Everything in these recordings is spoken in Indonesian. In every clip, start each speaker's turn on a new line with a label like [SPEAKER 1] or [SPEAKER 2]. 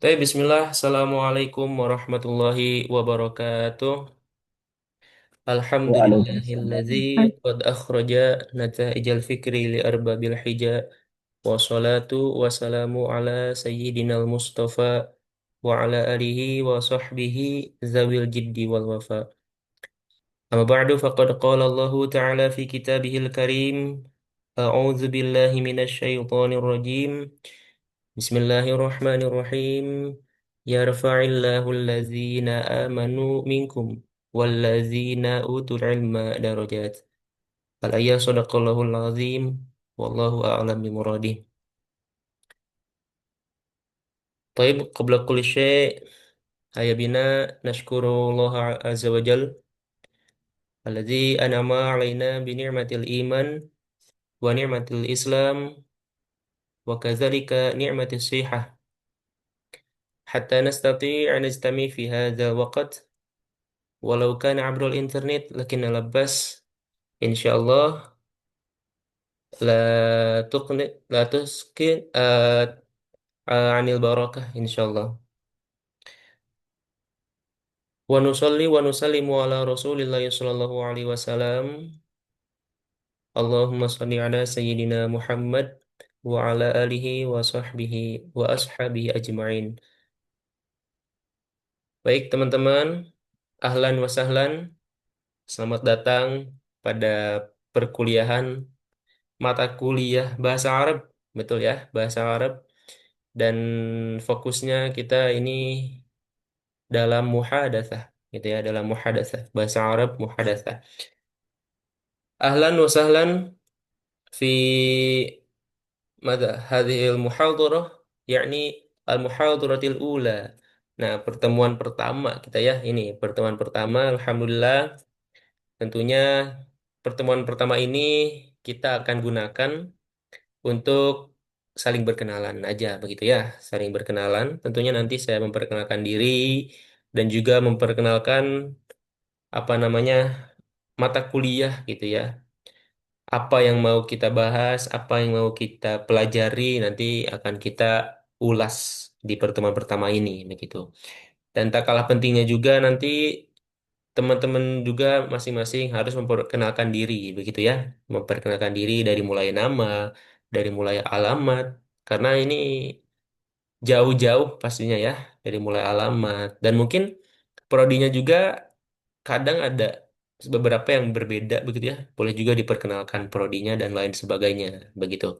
[SPEAKER 1] Bismillah, Assalamualaikum warahmatullahi wabarakatuh. Alhamdulillahilladzi
[SPEAKER 2] Waalaikumsalam.
[SPEAKER 1] qad akhraja nata'ijal fikri li arbabil hija wassalatu wassalamu ala sayyidinal mustafa wa ala alihi wa sahbihi zawil jiddi wal wafa. Amma ba'du faqad qala Allahu ta'ala fi kitabihil karim. A'udzu billahi minasy syaithanir rajim. Bismillahirrahmanirrahim. Yarfa'illahu allazina amanu minkum wallazina utul ilma darajat. Al-ayah sadaqallahul azim. Wallahu a'lam bimuradih. Taib qabla kulli syai' haya bina nashkurullah azza wa jal alladzi an'ama 'alaina bi ni'matil iman wa ni'matil islam wa kadzalika ni'matis sihah hatta nastati' an najtami fi hadzal waqt walau kana 'abrul internet lakinna labbas insyaallah la la tuskin anil barakah insyaallah. Wa nusalli wa nusallimu ala Rasulillahi sallallahu alaihi wasallam. Allahumma shalli ala sayyidina Muhammad wa ala alihi wa sahbihi wa ashabihi ajma'in. Baik teman-teman, ahlan wa sahlan. Selamat datang pada perkuliahan mata kuliah bahasa Arab. Betul ya, bahasa Arab. Dan fokusnya kita ini dalam muhadatsah gitu ya, dalam muhadatsah bahasa Arab muhadatsah. Ahlan wa sahlan fi madza hadhil muhadarah yakni al muhadaratil ula. Nah, pertemuan pertama kita ya, ini pertemuan pertama alhamdulillah. Tentunya pertemuan pertama ini kita akan gunakan untuk saling berkenalan aja begitu ya, saling berkenalan. Tentunya nanti saya memperkenalkan diri dan juga memperkenalkan apa namanya mata kuliah gitu ya. Apa yang mau kita bahas, apa yang mau kita pelajari nanti akan kita ulas di pertemuan pertama ini begitu. Dan tak kalah pentingnya juga nanti teman-teman juga masing-masing harus memperkenalkan diri begitu ya. Memperkenalkan diri dari mulai nama, dari mulai alamat karena ini jauh-jauh pastinya ya, dari mulai alamat dan mungkin prodinya juga kadang ada beberapa yang berbeda begitu ya. Boleh juga diperkenalkan prodinya dan lain sebagainya begitu.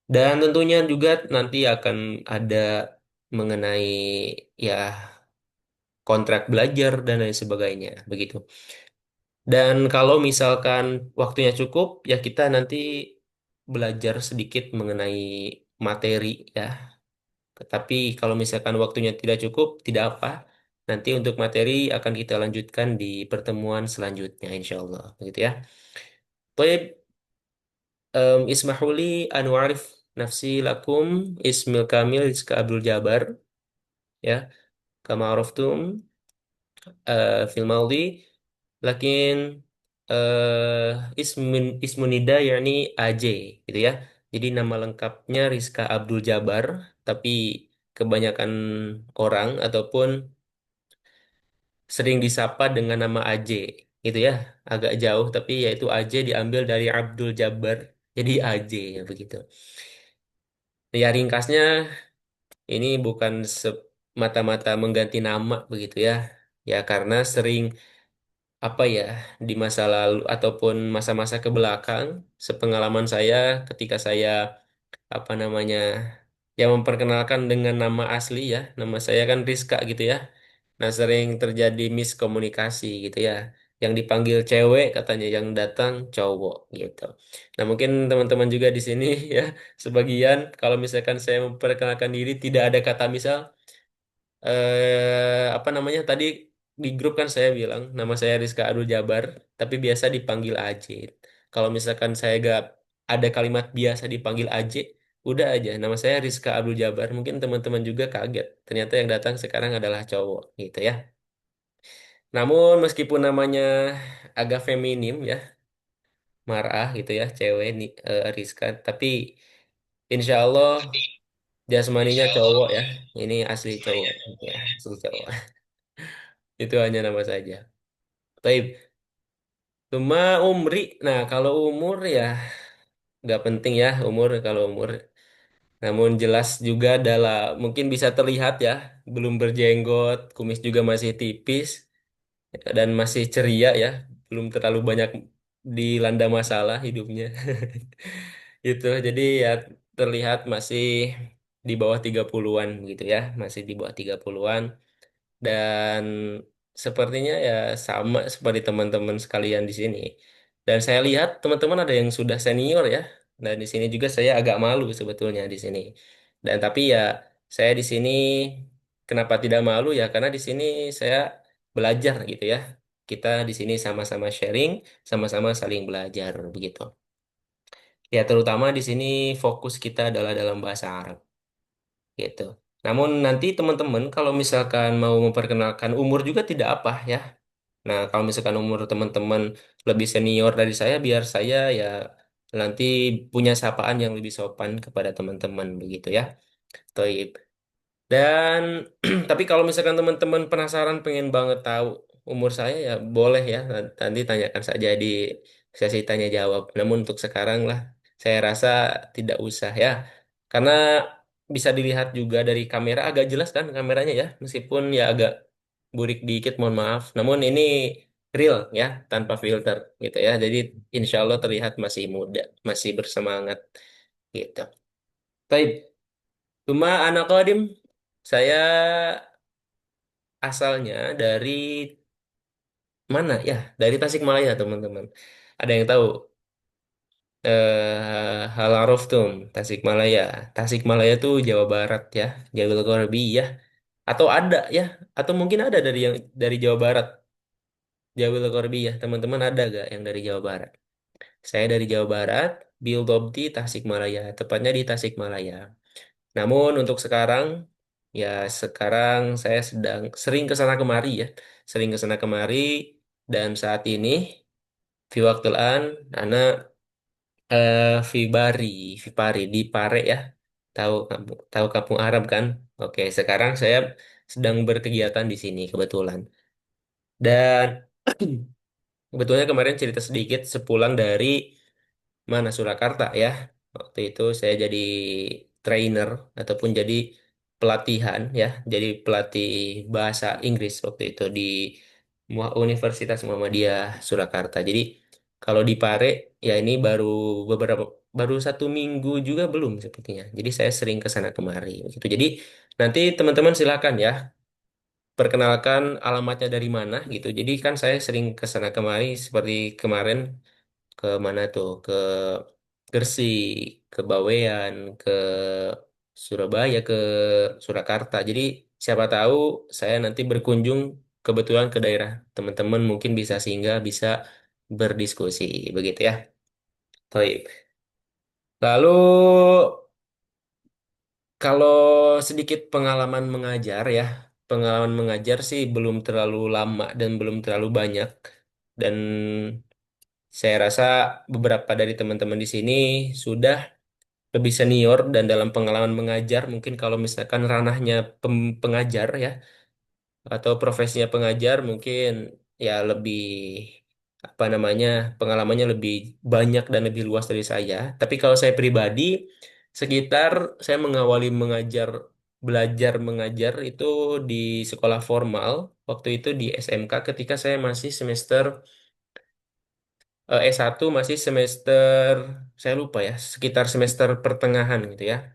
[SPEAKER 1] Dan tentunya juga nanti akan ada mengenai ya kontrak belajar dan lain sebagainya begitu. Dan kalau misalkan waktunya cukup ya kita nanti belajar sedikit mengenai materi ya. Tetapi kalau misalkan waktunya tidak cukup, tidak apa. Nanti untuk materi akan kita lanjutkan di pertemuan selanjutnya, insya Allah. Begitu ya. Baik, ismahuli anu arif nafsi lakum ismil kamil Rizka Abdul Jabar. Ya, kama araftum fil maudi. Lakin ismunida yakni AJ gitu ya. Jadi nama lengkapnya Rizka Abdul Jabar, tapi kebanyakan orang ataupun sering disapa dengan nama AJ gitu ya. Agak jauh tapi yaitu AJ diambil dari Abdul Jabbar. Jadi AJ ya begitu. Ya ringkasnya ini bukan semata-mata mengganti nama begitu ya. Ya karena sering apa ya di masa lalu ataupun masa-masa ke belakang sepengalaman saya ketika saya apa namanya ya memperkenalkan dengan nama asli ya, nama saya kan Rizka gitu ya. Nah, sering terjadi miskomunikasi gitu ya, yang dipanggil cewek katanya yang datang cowok gitu. Nah, mungkin teman-teman juga di sini ya sebagian kalau misalkan saya memperkenalkan diri tidak ada kata misal apa namanya tadi di grup kan saya bilang nama saya Rizka Abdul Jabar tapi biasa dipanggil Ajit. Kalau misalkan saya gak ada kalimat biasa dipanggil Ajit, udah aja nama saya Rizka Abdul Jabar. Mungkin teman-teman juga kaget. Ternyata yang datang sekarang adalah cowok gitu ya. Namun meskipun namanya agak feminim ya, marah gitu ya, cewek nih Rizka, tapi insya Allah Jasmaninya cowok ya. Ini asli cowok. Ya, asli cowok. Itu hanya nama saja. Baik. Cuma umri. Nah, kalau umur ya nggak penting ya umur kalau umur. Namun jelas juga adalah mungkin bisa terlihat ya. Belum berjenggot, kumis juga masih tipis. Dan masih ceria ya. Belum terlalu banyak dilanda masalah hidupnya. Gitu. Jadi ya terlihat masih di bawah 30-an gitu ya. Masih di bawah 30-an. Dan sepertinya ya sama seperti teman-teman sekalian di sini. Dan saya lihat teman-teman ada yang sudah senior ya. Dan di sini juga saya agak malu sebetulnya di sini. Dan tapi ya saya di sini kenapa tidak malu ya karena di sini saya belajar gitu ya. Kita di sini sama-sama sharing, sama-sama saling belajar begitu. Ya terutama di sini fokus kita adalah dalam bahasa Arab gitu. Namun nanti teman-teman kalau misalkan mau memperkenalkan umur juga tidak apa ya. Nah, kalau misalkan umur teman-teman lebih senior dari saya, biar saya ya nanti punya sapaan yang lebih sopan kepada teman-teman begitu ya. Toib. Dan tapi kalau misalkan teman-teman penasaran pengen banget tahu umur saya ya boleh ya nanti tanyakan saja di sesi tanya jawab. Namun untuk sekarang lah saya rasa tidak usah ya. Karena bisa dilihat juga dari kamera agak jelas kan kameranya ya meskipun ya agak burik dikit mohon maaf. Namun ini real ya tanpa filter gitu ya. Jadi insya Allah terlihat masih muda, masih bersemangat gitu. Baik, cuma anak Kodim saya asalnya dari mana ya? Dari Tasikmalaya, teman-teman. Ada yang tahu? Halaruf tuh, Tasikmalaya. Tasikmalaya tuh Jawa Barat ya, Jawa Korbi ya. Atau ada ya? Atau mungkin ada dari yang dari Jawa Barat, Jawa Korbi ya. Teman-teman ada gak yang dari Jawa Barat? Saya dari Jawa Barat, Biltobti Tasikmalaya, tepatnya di Tasikmalaya. Namun untuk sekarang, ya sekarang saya sedang sering ke sana kemari ya, sering ke sana kemari dan saat ini di waktu anak Vibari, Vipari di Pare ya, tahu kampung Arab kan? Oke, sekarang saya sedang berkegiatan di sini kebetulan dan sebetulnya kemarin cerita sedikit sepulang dari mana Surakarta ya. Waktu itu saya jadi trainer ataupun jadi pelatihan ya, jadi pelatih bahasa Inggris waktu itu di Universitas Muhammadiyah Surakarta. Jadi kalau di Pare ya ini baru 1 minggu juga belum sepertinya. Jadi saya sering ke sana kemari gitu. Jadi nanti teman-teman silakan ya perkenalkan alamatnya dari mana gitu. Jadi kan saya sering ke sana kemari seperti kemarin ke mana tuh ke Gresik, ke Bawean, ke Surabaya, ke Surakarta. Jadi siapa tahu saya nanti berkunjung kebetulan ke daerah teman-teman mungkin bisa sehingga bisa berdiskusi begitu ya. Baik. Lalu kalau sedikit pengalaman mengajar ya, pengalaman mengajar sih belum terlalu lama dan belum terlalu banyak dan saya rasa beberapa dari teman-teman di sini sudah lebih senior dan dalam pengalaman mengajar mungkin kalau misalkan ranahnya pengajar ya atau profesinya pengajar mungkin ya lebih apa namanya pengalamannya lebih banyak dan lebih luas dari saya. Tapi kalau saya pribadi sekitar saya mengawali belajar mengajar itu di sekolah formal waktu itu di SMK ketika saya masih semester S1 masih semester saya lupa ya sekitar semester pertengahan gitu ya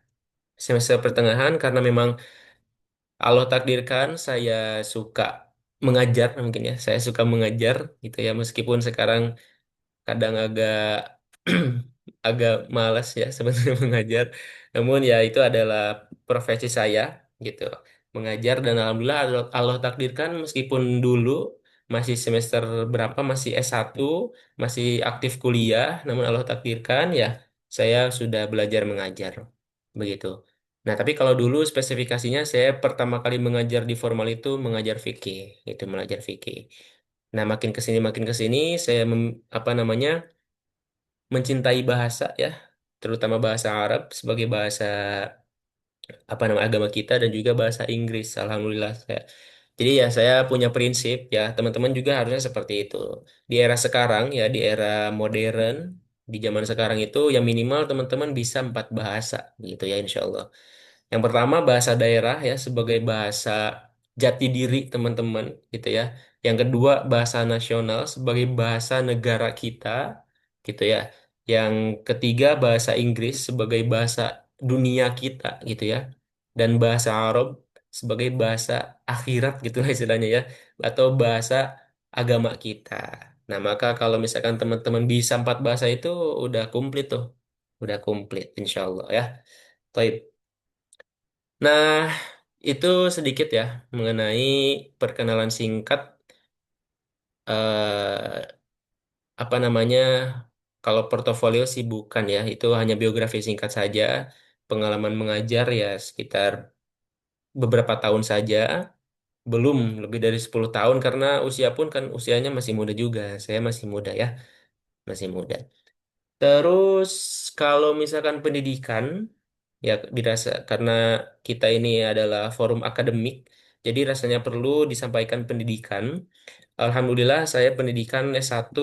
[SPEAKER 1] semester pertengahan karena memang Allah takdirkan saya suka mengajar mungkin ya saya suka mengajar gitu ya meskipun sekarang kadang agak agak malas ya sebenarnya mengajar namun ya itu adalah profesi saya gitu mengajar dan alhamdulillah Allah takdirkan meskipun dulu masih semester berapa masih S1 masih aktif kuliah namun Allah takdirkan ya saya sudah belajar mengajar begitu. Nah, tapi kalau dulu spesifikasinya saya pertama kali mengajar di formal itu mengajar fikih, itu belajar fikih. Nah, makin ke sini saya apa namanya? Mencintai bahasa ya, terutama bahasa Arab sebagai bahasa apa nama agama kita dan juga bahasa Inggris. Alhamdulillah saya. Jadi ya saya punya prinsip ya, teman-teman juga harusnya seperti itu. Di era sekarang ya, di era modern, di zaman sekarang itu ya minimal teman-teman bisa 4 bahasa gitu ya insya Allah. Yang pertama bahasa daerah ya sebagai bahasa jati diri teman-teman gitu ya. Yang kedua bahasa nasional sebagai bahasa negara kita gitu ya. Yang ketiga bahasa Inggris sebagai bahasa dunia kita gitu ya. Dan bahasa Arab sebagai bahasa akhirat gitu lah istilahnya ya. Atau bahasa agama kita. Nah, maka kalau misalkan teman-teman bisa 4 bahasa itu udah komplit tuh. Udah komplit insya Allah ya. Baik. Nah, itu sedikit ya mengenai perkenalan singkat apa namanya kalau portofolio sih bukan ya, itu hanya biografi singkat saja. Pengalaman mengajar ya sekitar beberapa tahun saja, belum lebih dari 10 tahun karena usia pun kan usianya masih muda juga. Saya masih muda ya, masih muda. Terus kalau misalkan pendidikan ya dirasa karena kita ini adalah forum akademik, jadi rasanya perlu disampaikan pendidikan. Alhamdulillah saya pendidikan S1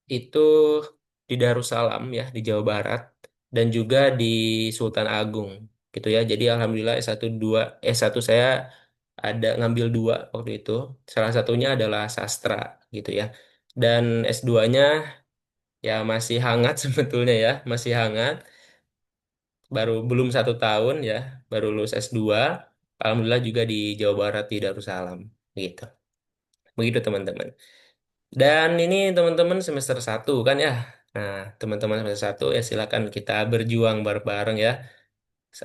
[SPEAKER 1] itu di Darussalam ya di Jawa Barat dan juga di Sultan Agung gitu ya. Jadi alhamdulillah S1 saya ada ngambil 2 waktu itu. Salah satunya adalah sastra gitu ya. Dan S2-nya ya masih hangat sebetulnya ya, masih hangat. Baru belum 1 tahun ya, baru lulus S2. Alhamdulillah juga di Jawa Barat di Darussalam gitu. Begitu teman-teman. Dan ini teman-teman semester 1 kan ya. Nah, teman-teman semester 1 ya silakan kita berjuang bareng-bareng ya.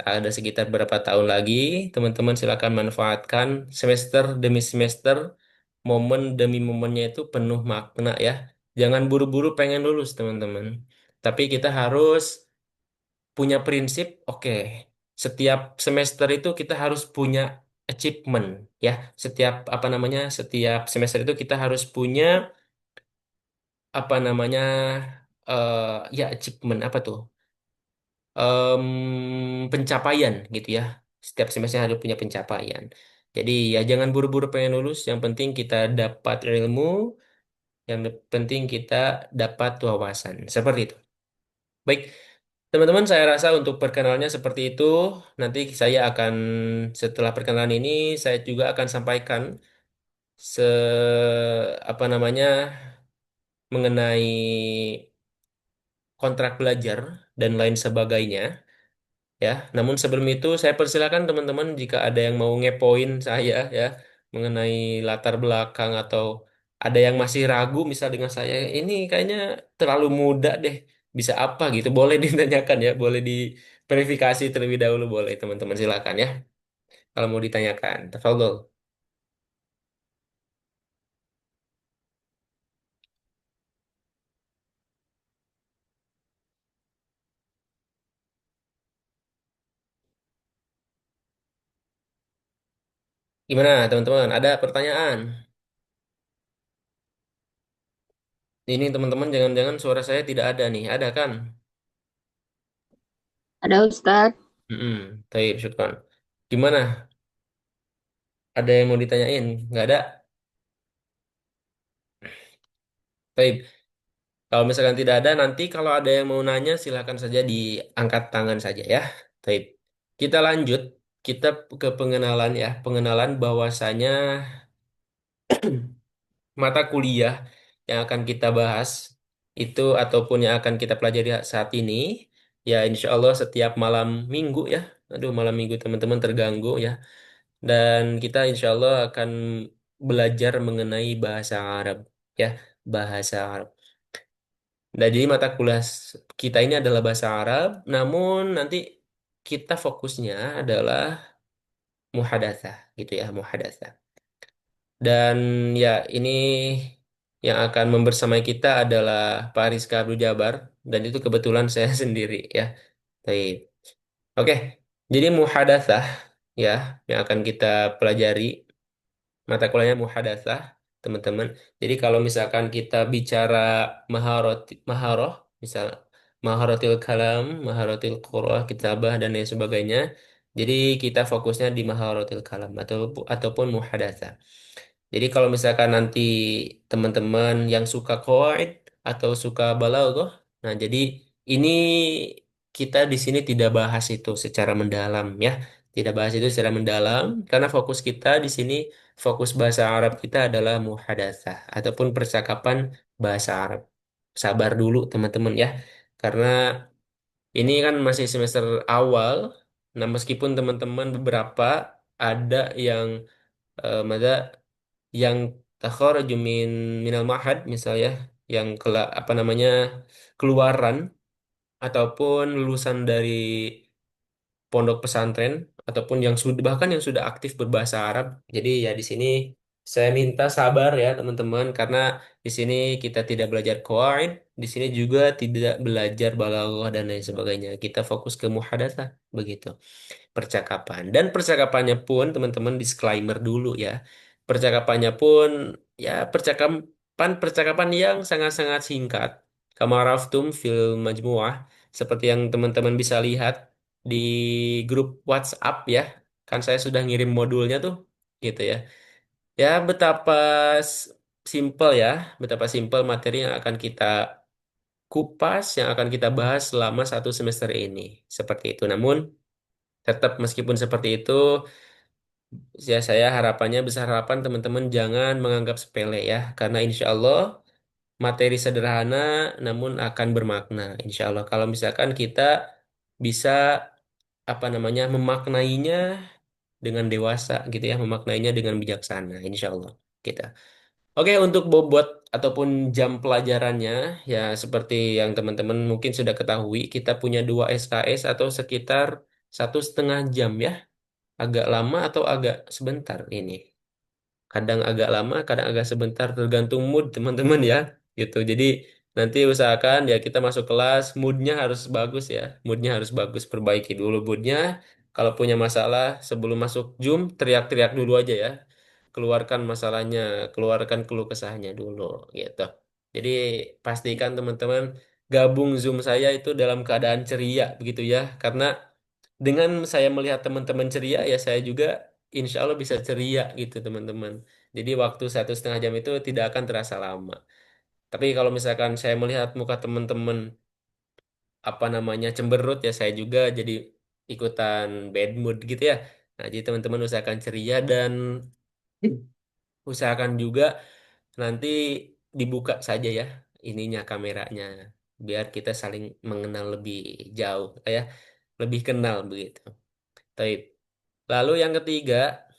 [SPEAKER 1] Ada sekitar berapa tahun lagi, teman-teman silakan manfaatkan semester demi semester, momen demi momennya itu penuh makna ya. Jangan buru-buru pengen lulus, teman-teman. Tapi kita harus punya prinsip, oke, setiap semester itu kita harus punya achievement ya. Setiap apa namanya, setiap semester itu kita harus punya apa namanya ya achievement apa tuh pencapaian gitu ya. Setiap semester harus punya pencapaian. Jadi ya jangan buru-buru pengen lulus. Yang penting kita dapat ilmu, yang penting kita dapat wawasan. Seperti itu. Baik, teman-teman, saya rasa untuk perkenalannya seperti itu. Nanti saya akan setelah perkenalan ini saya juga akan sampaikan se apa namanya mengenai kontrak belajar dan lain sebagainya. Ya, namun sebelum itu saya persilakan teman-teman jika ada yang mau ngepoin saya ya mengenai latar belakang atau ada yang masih ragu misal dengan saya ini kayaknya terlalu muda deh bisa apa gitu boleh ditanyakan ya boleh diverifikasi terlebih dahulu boleh teman-teman silakan ya kalau mau ditanyakan. Tafadhol. Gimana teman-teman? Ada pertanyaan? Ini teman-teman jangan-jangan suara saya tidak ada nih. Ada kan?
[SPEAKER 2] Ada Ustadz.
[SPEAKER 1] Baik, syukran. Gimana? Ada yang mau ditanyain? Nggak ada? Baik. Kalau misalkan tidak ada, nanti kalau ada yang mau nanya, silakan saja diangkat tangan saja ya. Baik. Kita lanjut. Kita ke pengenalan ya. Pengenalan bahwasanya mata kuliah yang akan kita bahas itu ataupun yang akan kita pelajari saat ini, ya insya Allah setiap malam minggu ya. Aduh, malam minggu teman-teman terganggu ya. Dan kita insya Allah akan belajar mengenai bahasa Arab ya. Bahasa Arab. Nah, jadi mata kuliah kita ini adalah bahasa Arab, namun nanti kita fokusnya adalah muhadatsah gitu ya, muhadatsah. Dan ya ini yang akan membersamai kita adalah Pak Rizka Abdul Jabar dan itu kebetulan saya sendiri ya. Baik. Oke. Jadi muhadatsah ya yang akan kita pelajari mata kuliahnya muhadatsah, teman-teman. Jadi kalau misalkan kita bicara maharot, misal maharotil kalam, maharotil qur'ah, kitabah dan lain sebagainya, Jadi kita fokusnya di maharotil kalam ataupun muhadatsah. Jadi kalau misalkan nanti teman-teman yang suka qawaid atau suka balaghah, nah jadi ini kita di sini tidak bahas itu secara mendalam ya. Tidak bahas itu secara mendalam karena fokus kita di sini fokus bahasa Arab kita adalah muhadatsah ataupun percakapan bahasa Arab. Sabar dulu teman-teman ya. Karena ini kan masih semester awal. Nah, meskipun teman-teman beberapa ada yang mada yang takharaju minal ma'had misalnya yang apa namanya keluaran ataupun lulusan dari pondok pesantren ataupun yang sudah bahkan yang sudah aktif berbahasa Arab. Jadi ya di sini saya minta sabar ya teman-teman karena di sini kita tidak belajar qawaid, di sini juga tidak belajar balaghah dan lain sebagainya. Kita fokus ke muhadatsah begitu percakapan. Dan percakapannya pun teman-teman disclaimer dulu ya. Percakapannya pun ya percakapan yang sangat-sangat singkat. Kama araftum fil majmuah seperti yang teman-teman bisa lihat di grup WhatsApp ya. Kan saya sudah ngirim modulnya tuh gitu ya. Ya betapa simple ya, betapa simple materi yang akan kita kupas, yang akan kita bahas selama satu semester ini. Seperti itu. Namun tetap meskipun seperti itu, ya saya harapannya besar harapan teman-teman jangan menganggap sepele ya, karena insya Allah materi sederhana namun akan bermakna. Insya Allah kalau misalkan kita bisa apa namanya memaknainya dengan dewasa gitu ya, memaknainya dengan bijaksana. Insya Allah kita. Oke, untuk bobot ataupun jam pelajarannya, ya seperti yang teman-teman mungkin sudah ketahui, kita punya 2 SKS atau sekitar 1,5 jam ya. Agak lama atau agak sebentar ini. Kadang agak lama, kadang agak sebentar, tergantung mood teman-teman ya. Gitu. Jadi nanti usahakan ya kita masuk kelas, moodnya harus bagus ya. Moodnya harus bagus, perbaiki dulu moodnya. Kalau punya masalah sebelum masuk Zoom, teriak-teriak dulu aja ya. Keluarkan masalahnya, keluarkan keluh kesahnya dulu gitu. Jadi pastikan teman-teman gabung Zoom saya itu dalam keadaan ceria begitu ya. Karena dengan saya melihat teman-teman ceria ya saya juga insya Allah bisa ceria gitu teman-teman. Jadi waktu 1,5 jam itu tidak akan terasa lama. Tapi kalau misalkan saya melihat muka teman-teman apa namanya cemberut ya saya juga jadi ikutan bad mood gitu ya. Nah, jadi teman-teman usahakan ceria dan usahakan juga nanti dibuka saja ya ininya kameranya biar kita saling mengenal lebih jauh ya, lebih kenal begitu. Taib. Lalu yang ketiga,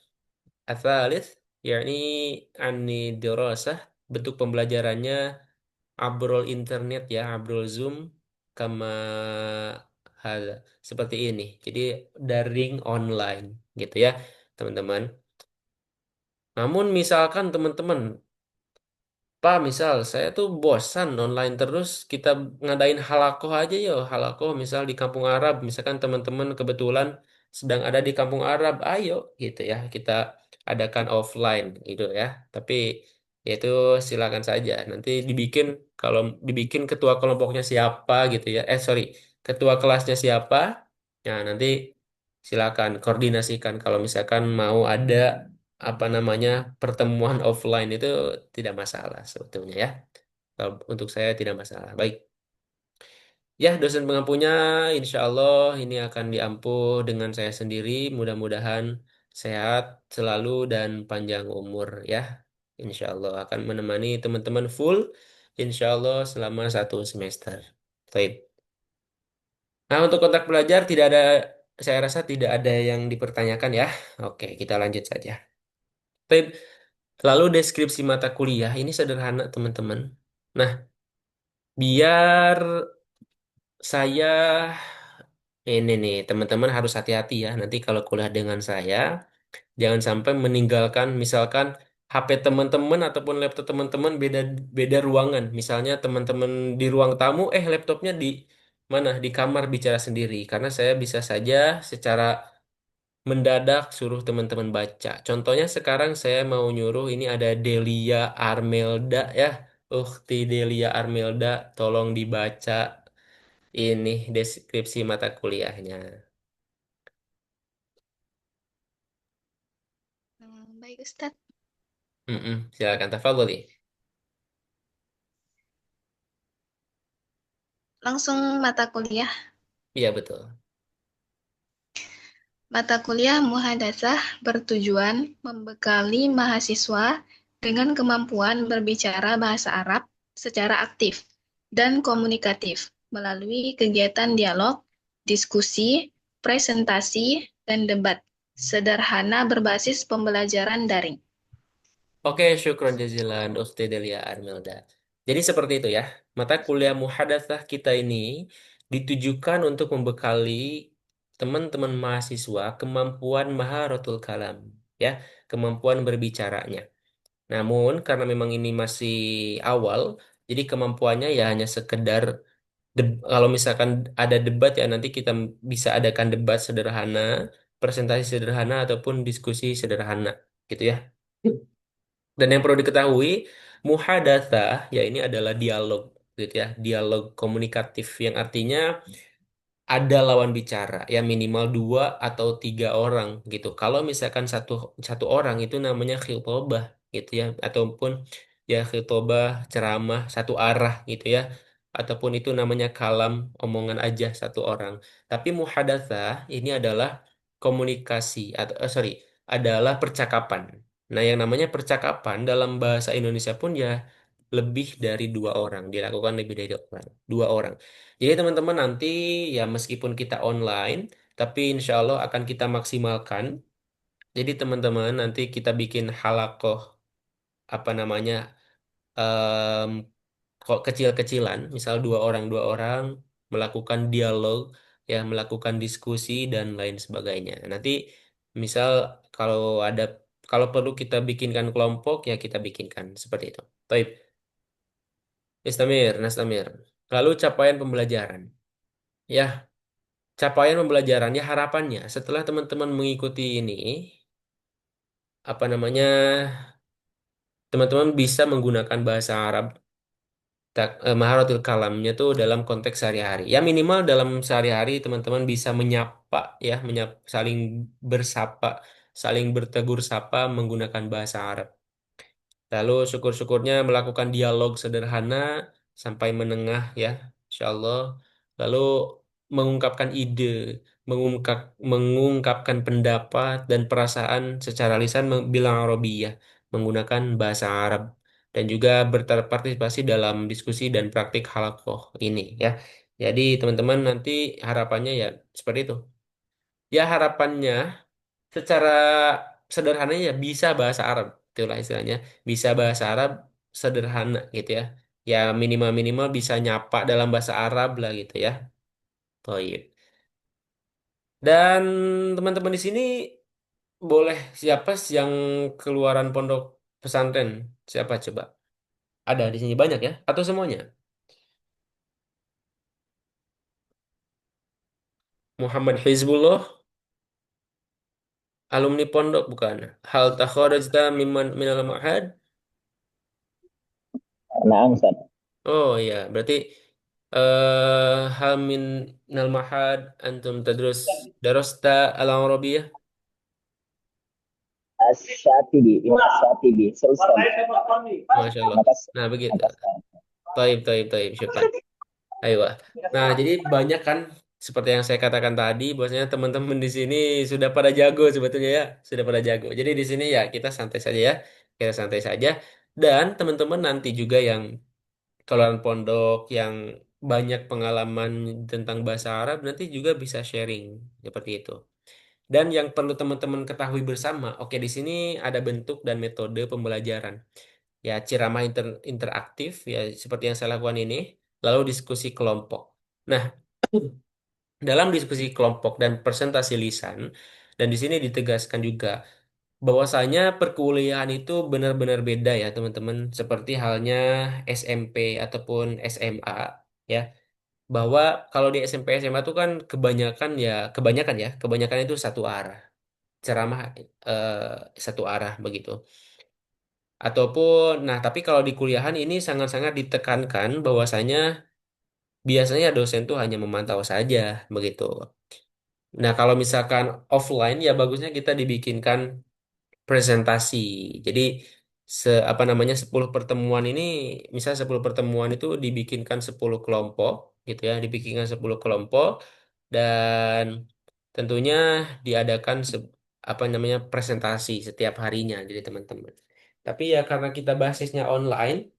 [SPEAKER 1] atsalis, yakni ani dirasah, bentuk pembelajarannya abrol internet ya, abrol Zoom, kama hal seperti ini. Jadi daring online gitu ya, teman-teman. Namun misalkan teman-teman Pak, misal saya tuh bosan online terus, kita ngadain halakoh aja yo, halakoh misal di Kampung Arab, misalkan teman-teman kebetulan sedang ada di Kampung Arab, ayo gitu ya, kita adakan offline gitu ya. Tapi ya itu silakan saja. Nanti dibikin kalau dibikin ketua kelompoknya siapa gitu ya. Sorry, ketua kelasnya siapa? Nah, nanti silakan koordinasikan kalau misalkan mau ada apa namanya pertemuan offline itu tidak masalah sebetulnya ya. Kalau untuk saya tidak masalah. Baik, ya dosen pengampunya insya Allah ini akan diampuh dengan saya sendiri. Mudah-mudahan sehat selalu dan panjang umur ya. Insya Allah akan menemani teman-teman full. Insya Allah selama satu semester. Baik. Nah untuk kontak belajar tidak ada, saya rasa tidak ada yang dipertanyakan ya. Oke, kita lanjut saja. Baik. Lalu deskripsi mata kuliah ini sederhana teman-teman. Nah, biar saya ini nih teman-teman harus hati-hati ya. Nanti kalau kuliah dengan saya, jangan sampai meninggalkan misalkan HP teman-teman ataupun laptop teman-teman beda beda ruangan. Misalnya teman-teman di ruang tamu, laptopnya di mana? Di kamar bicara sendiri. Karena saya bisa saja secara mendadak suruh teman-teman baca. Contohnya sekarang saya mau nyuruh ini ada Delia Armelda ya. Ukti Delia Armelda, tolong dibaca ini deskripsi mata kuliahnya.
[SPEAKER 2] Baik, Ustadz.
[SPEAKER 1] Silakan tafadholi.
[SPEAKER 2] Langsung mata kuliah.
[SPEAKER 1] Iya betul.
[SPEAKER 2] Mata kuliah Muhadasah bertujuan membekali mahasiswa dengan kemampuan berbicara bahasa Arab secara aktif dan komunikatif melalui kegiatan dialog, diskusi, presentasi, dan debat sederhana berbasis pembelajaran daring.
[SPEAKER 1] Oke, syukron jazilan Ukhti Delia Armelda. Jadi seperti itu ya. Mata kuliah muhadatsah kita ini ditujukan untuk membekali teman-teman mahasiswa kemampuan maharatul kalam, ya, kemampuan berbicaranya. Namun karena memang ini masih awal, jadi kemampuannya ya hanya sekedar kalau misalkan ada debat ya nanti kita bisa adakan debat sederhana, presentasi sederhana ataupun diskusi sederhana gitu ya. Dan yang perlu diketahui, muhadatsah ya ini adalah dialog gitu ya, dialog komunikatif yang artinya ada lawan bicara ya minimal dua atau tiga orang gitu. Kalau misalkan satu satu orang itu namanya khitobah gitu ya, ataupun ya khitobah ceramah satu arah gitu ya, ataupun itu namanya kalam omongan aja satu orang. Tapi muhadatsah ini adalah komunikasi atau sorry adalah percakapan. Nah yang namanya percakapan dalam bahasa Indonesia pun ya lebih dari dua orang dilakukan lebih dari dua orang. Jadi teman-teman nanti ya meskipun kita online, tapi insya Allah akan kita maksimalkan. Jadi teman-teman nanti kita bikin halakoh apa namanya em, kok kecil-kecilan, misal dua orang melakukan dialog, ya melakukan diskusi dan lain sebagainya. Nanti misal kalau ada kalau perlu kita bikinkan kelompok ya kita bikinkan seperti itu. Baik, Istamir, Nastamir. Lalu capaian pembelajaran. Ya, capaian pembelajarannya harapannya setelah teman-teman mengikuti ini apa namanya teman-teman bisa menggunakan bahasa Arab maharatul kalamnya tuh dalam konteks sehari-hari ya minimal dalam sehari-hari teman-teman bisa menyapa ya saling bersapa saling bertegur sapa menggunakan bahasa Arab. Lalu syukur-syukurnya melakukan dialog sederhana sampai menengah ya, insya Allah. Lalu mengungkapkan ide, mengungkapkan pendapat dan perasaan secara lisan bilang Arabiyah menggunakan bahasa Arab dan juga berpartisipasi dalam diskusi dan praktik halakoh ini ya. Jadi teman-teman nanti harapannya ya seperti itu. Ya harapannya secara sederhananya ya bisa bahasa Arab itulah istilahnya bisa bahasa Arab sederhana gitu ya ya minimal-minimal bisa nyapa dalam bahasa Arab lah gitu ya. Toib. Dan teman-teman di sini boleh siapa sih yang keluaran pondok pesantren siapa coba ada di sini banyak ya atau semuanya Muhammad Hizbullah alumni pondok bukan hal takharajta mimman minal ma'had.
[SPEAKER 3] Nah, Ustaz.
[SPEAKER 1] Oh iya, berarti hal min nal mahad antum tadrus darasta al Arabiyah.
[SPEAKER 3] Syatibi, Imam Syatibi, selesai.
[SPEAKER 1] Masya Allah.
[SPEAKER 3] Maka,
[SPEAKER 1] Nah, begitu.
[SPEAKER 3] maka
[SPEAKER 1] Taib, taib, taib. Syukran. Ayo. Nah, jadi banyak kan seperti yang saya katakan tadi, bahwasanya teman-teman di sini sudah pada jago sebetulnya ya, sudah pada jago. Jadi di sini ya kita santai saja ya, kita santai saja. Dan teman-teman nanti juga yang keluaran pondok yang banyak pengalaman tentang bahasa Arab nanti juga bisa sharing seperti itu. Dan yang perlu teman-teman ketahui bersama, oke di sini ada bentuk dan metode pembelajaran. Ya, ceramah interaktif ya seperti yang saya lakukan ini, lalu diskusi kelompok. Nah, dalam diskusi kelompok dan presentasi lisan dan di sini ditegaskan juga bahwasanya perkuliahan itu benar-benar beda ya teman-teman seperti halnya SMP ataupun SMA ya bahwa kalau di SMP SMA itu kan kebanyakan itu satu arah ceramah eh, satu arah begitu ataupun nah tapi kalau di kuliahan ini sangat-sangat ditekankan bahwasanya biasanya dosen tuh hanya memantau saja begitu. Nah kalau misalkan offline ya bagusnya kita dibikinkan presentasi. Jadi apa namanya 10 pertemuan ini, misal 10 pertemuan itu dibikinkan 10 kelompok gitu ya, dibikinkan 10 kelompok dan tentunya diadakan apa namanya presentasi setiap harinya jadi teman-teman. Tapi ya karena kita basisnya online,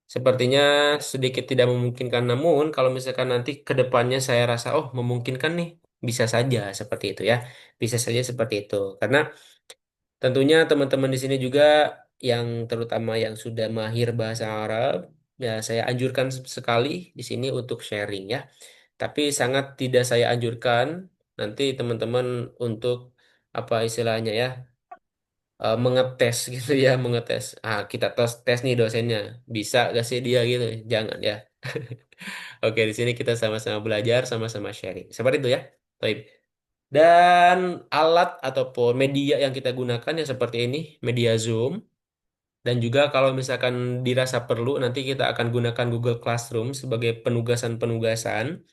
[SPEAKER 1] sepertinya sedikit tidak memungkinkan. Namun kalau misalkan nanti ke depannya saya rasa oh memungkinkan nih, bisa saja seperti itu ya. Bisa saja seperti itu. Karena tentunya teman-teman di sini juga yang terutama yang sudah mahir bahasa Arab, ya saya anjurkan sekali di sini untuk sharing ya. Tapi sangat tidak saya anjurkan nanti teman-teman untuk apa istilahnya ya, mengetes gitu ya, mengetes. Ah, kita tes tes nih dosennya, bisa gak sih dia gitu? Jangan ya. Oke, di sini kita sama-sama belajar, sama-sama sharing. Seperti itu ya. Baik. Dan alat ataupun media yang kita gunakan ya seperti ini, media Zoom. Dan juga kalau misalkan dirasa perlu, nanti kita akan gunakan Google Classroom sebagai penugasan-penugasan.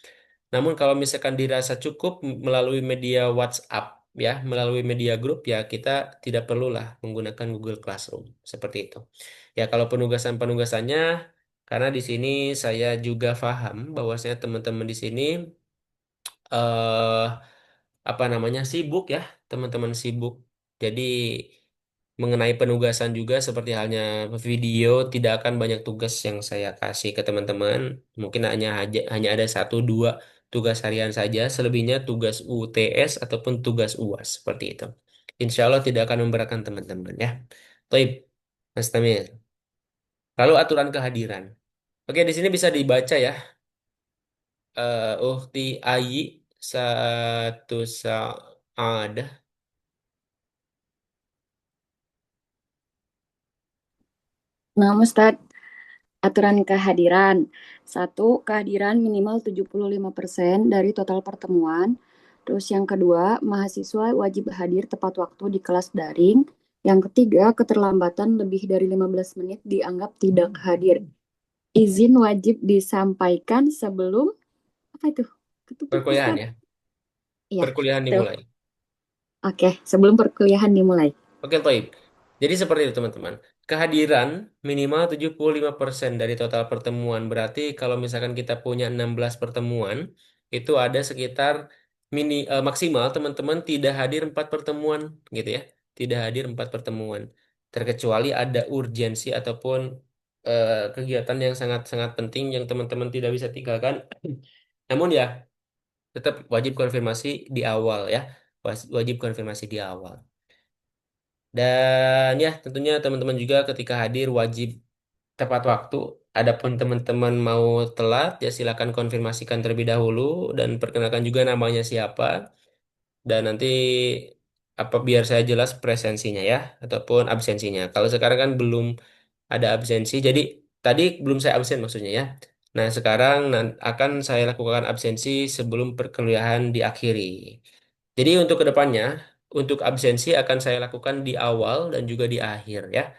[SPEAKER 1] Namun kalau misalkan dirasa cukup melalui media WhatsApp, ya, melalui media grup, ya kita tidak perlulah menggunakan Google Classroom. Seperti itu. Ya, kalau penugasan-penugasannya, karena di sini saya juga paham bahwasanya teman-teman di sini eh apa namanya sibuk ya, teman-teman sibuk. Jadi mengenai penugasan juga seperti halnya video tidak akan banyak tugas yang saya kasih ke teman-teman. Mungkin hanya ada satu dua tugas harian saja. Selebihnya tugas UTS ataupun tugas UAS seperti itu. Insya Allah tidak akan memberatkan teman-teman ya. Baik, Mas Tamir. Lalu aturan kehadiran. Oke, di sini bisa dibaca ya. Ukti Ayi satu saat.
[SPEAKER 4] Nah, Ustadz, aturan kehadiran. Satu, kehadiran minimal 75% dari total pertemuan. Terus yang kedua, mahasiswa wajib hadir tepat waktu di kelas daring. Yang ketiga, keterlambatan lebih dari 15 menit dianggap tidak hadir. Izin wajib disampaikan sebelum, apa itu? Ketutup,
[SPEAKER 1] Perkuliahan
[SPEAKER 4] Ustadz?
[SPEAKER 1] ya.
[SPEAKER 4] Iya,
[SPEAKER 1] Perkuliahan
[SPEAKER 4] tuh.
[SPEAKER 1] dimulai.
[SPEAKER 4] Oke, sebelum perkuliahan dimulai.
[SPEAKER 1] Oke, baik. Jadi seperti itu, teman-teman. Kehadiran minimal 75% dari total pertemuan. Berarti kalau misalkan kita punya 16 pertemuan, itu ada sekitar maksimal teman-teman tidak hadir 4 pertemuan, gitu ya. Tidak hadir 4 pertemuan. Terkecuali ada urgensi ataupun kegiatan yang sangat-sangat penting yang teman-teman tidak bisa tinggalkan. Namun ya, tetap wajib konfirmasi di awal ya. Wajib konfirmasi di awal. Dan ya tentunya teman-teman juga ketika hadir wajib tepat waktu. Adapun teman-teman mau telat ya silakan konfirmasikan terlebih dahulu dan perkenalkan juga namanya siapa dan nanti apa biar saya jelas presensinya ya ataupun absensinya. Kalau sekarang kan belum ada absensi jadi tadi belum saya absen maksudnya ya. Nah, sekarang akan saya lakukan absensi sebelum perkuliahan diakhiri. Jadi untuk kedepannya, untuk absensi akan saya lakukan di awal dan juga di akhir ya.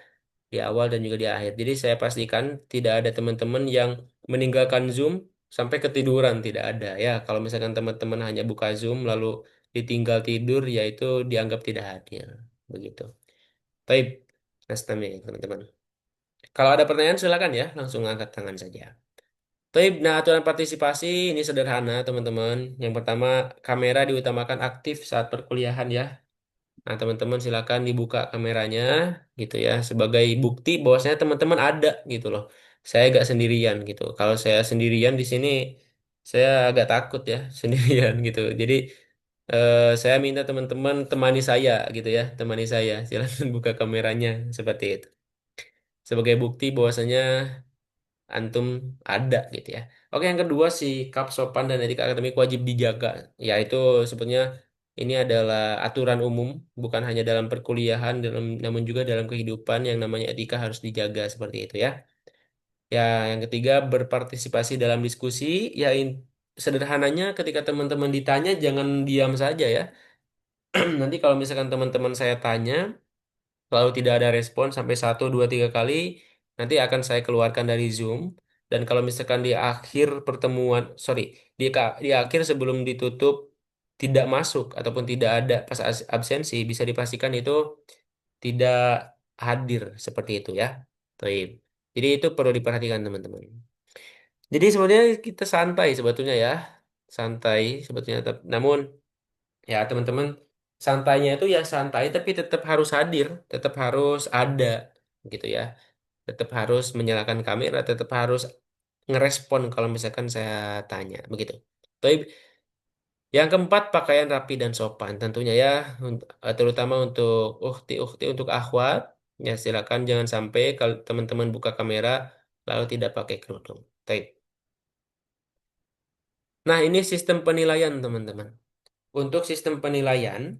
[SPEAKER 1] Di awal dan juga di akhir. Jadi saya pastikan tidak ada teman-teman yang meninggalkan Zoom sampai ketiduran, tidak ada ya. Kalau misalkan teman-teman hanya buka Zoom lalu ditinggal tidur, yaitu dianggap tidak hadir. Begitu. Baik, Mas Tami, teman-teman. Kalau ada pertanyaan silakan ya, langsung angkat tangan saja. Baik, nah aturan partisipasi ini sederhana teman-teman. Yang pertama, kamera diutamakan aktif saat perkuliahan ya. Nah, teman-teman silakan dibuka kameranya gitu ya sebagai bukti bahwasanya teman-teman ada gitu loh. Saya agak sendirian gitu. Kalau saya sendirian di sini saya agak takut ya sendirian gitu. Jadi saya minta teman-teman temani saya gitu ya, temani saya. Silakan buka kameranya seperti itu. Sebagai bukti bahwasanya antum ada gitu ya. Oke, yang kedua sikap sopan dan etika akademik wajib dijaga. Yaitu sebetulnya ini adalah aturan umum, bukan hanya dalam perkuliahan, namun juga dalam kehidupan yang namanya etika harus dijaga seperti itu ya. Ya, yang ketiga berpartisipasi dalam diskusi. Ya, sederhananya ketika teman-teman ditanya jangan diam saja ya. Nanti kalau misalkan teman-teman saya tanya, lalu tidak ada respon sampai satu, dua, tiga kali, nanti akan saya keluarkan dari Zoom. Dan kalau misalkan di akhir pertemuan, sorry, di akhir sebelum ditutup tidak masuk ataupun tidak ada pas absensi, bisa dipastikan itu tidak hadir seperti itu ya. Baik. Jadi itu perlu diperhatikan teman-teman. Jadi sebenarnya kita santai sebetulnya ya. Santai sebetulnya. Namun ya teman-teman, santainya itu ya santai tapi tetap harus hadir, tetap harus ada gitu ya. Tetap harus menyalakan kamera, tetap harus ngerespon kalau misalkan saya tanya begitu. Tapi yang keempat, pakaian rapi dan sopan tentunya ya, terutama untuk ukti-ukti, untuk akhwat ya, silakan jangan sampai kalau teman-teman buka kamera lalu tidak pakai kerudung. Baik. Nah, ini sistem penilaian teman-teman. Untuk sistem penilaian,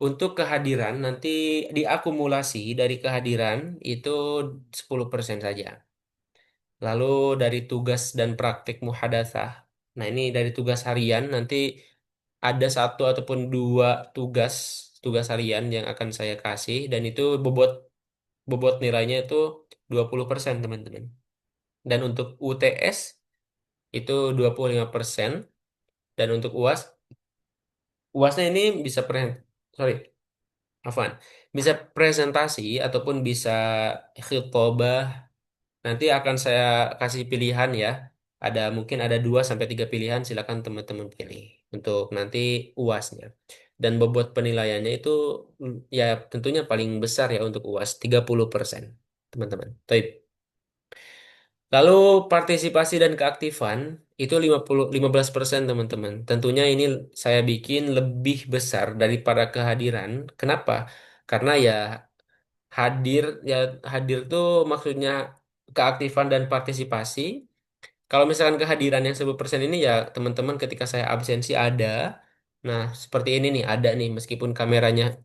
[SPEAKER 1] untuk kehadiran nanti diakumulasi dari kehadiran itu 10% saja. Lalu dari tugas dan praktik muhadatsah. Nah, ini dari tugas harian nanti ada satu ataupun dua tugas tugas harian yang akan saya kasih, dan itu bobot bobot nilainya itu 20% teman-teman. Dan untuk UTS itu 25%, dan untuk UAS, UASnya ini bisa sorry, Afwan, bisa presentasi ataupun bisa khutbah. Nanti akan saya kasih pilihan ya. Mungkin ada 2 sampai 3 pilihan, silakan teman-teman pilih untuk nanti UASnya. Dan bobot penilaiannya itu ya tentunya paling besar ya untuk UAS 30%, teman-teman. Baik. Lalu partisipasi dan keaktifan itu 15%, teman-teman. Tentunya ini saya bikin lebih besar daripada kehadiran. Kenapa? Karena ya hadir ya, hadir tuh maksudnya keaktifan dan partisipasi. Kalau misalkan kehadiran yang 10% ini ya teman-teman, ketika saya absensi ada. Nah, seperti ini nih, ada nih meskipun kameranya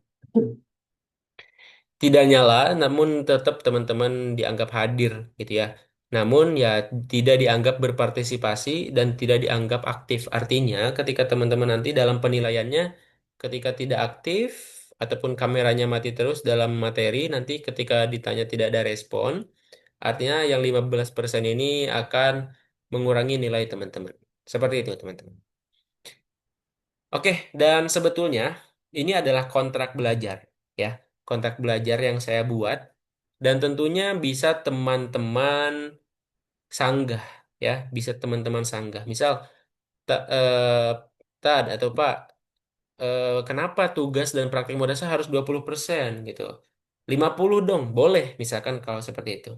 [SPEAKER 1] tidak nyala, namun tetap teman-teman dianggap hadir gitu ya. Namun ya tidak dianggap berpartisipasi dan tidak dianggap aktif. Artinya ketika teman-teman nanti dalam penilaiannya, ketika tidak aktif ataupun kameranya mati terus dalam materi, nanti ketika ditanya tidak ada respon, artinya yang 15% ini akan mengurangi nilai teman-teman. Seperti itu teman-teman. Oke, dan sebetulnya ini adalah kontrak belajar ya. Kontrak belajar yang saya buat, dan tentunya bisa teman-teman sanggah ya, bisa teman-teman sanggah. Misal Tad atau Pak, kenapa tugas dan praktik modasnya harus 20% gitu. 50 dong, boleh misalkan kalau seperti itu.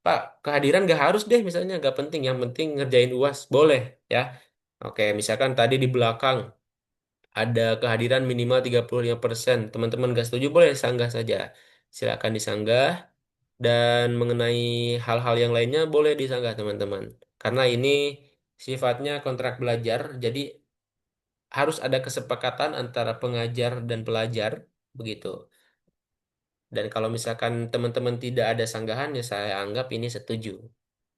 [SPEAKER 1] Pak, kehadiran gak harus deh misalnya, gak penting, yang penting ngerjain UAS, boleh ya. Oke, misalkan tadi di belakang ada kehadiran minimal 35%. Teman-teman gak setuju, boleh sanggah saja. Silakan disanggah. Dan mengenai hal-hal yang lainnya boleh disanggah teman-teman. Karena ini sifatnya kontrak belajar, jadi harus ada kesepakatan antara pengajar dan pelajar, begitu. Dan kalau misalkan teman-teman tidak ada sanggahan, ya saya anggap ini setuju,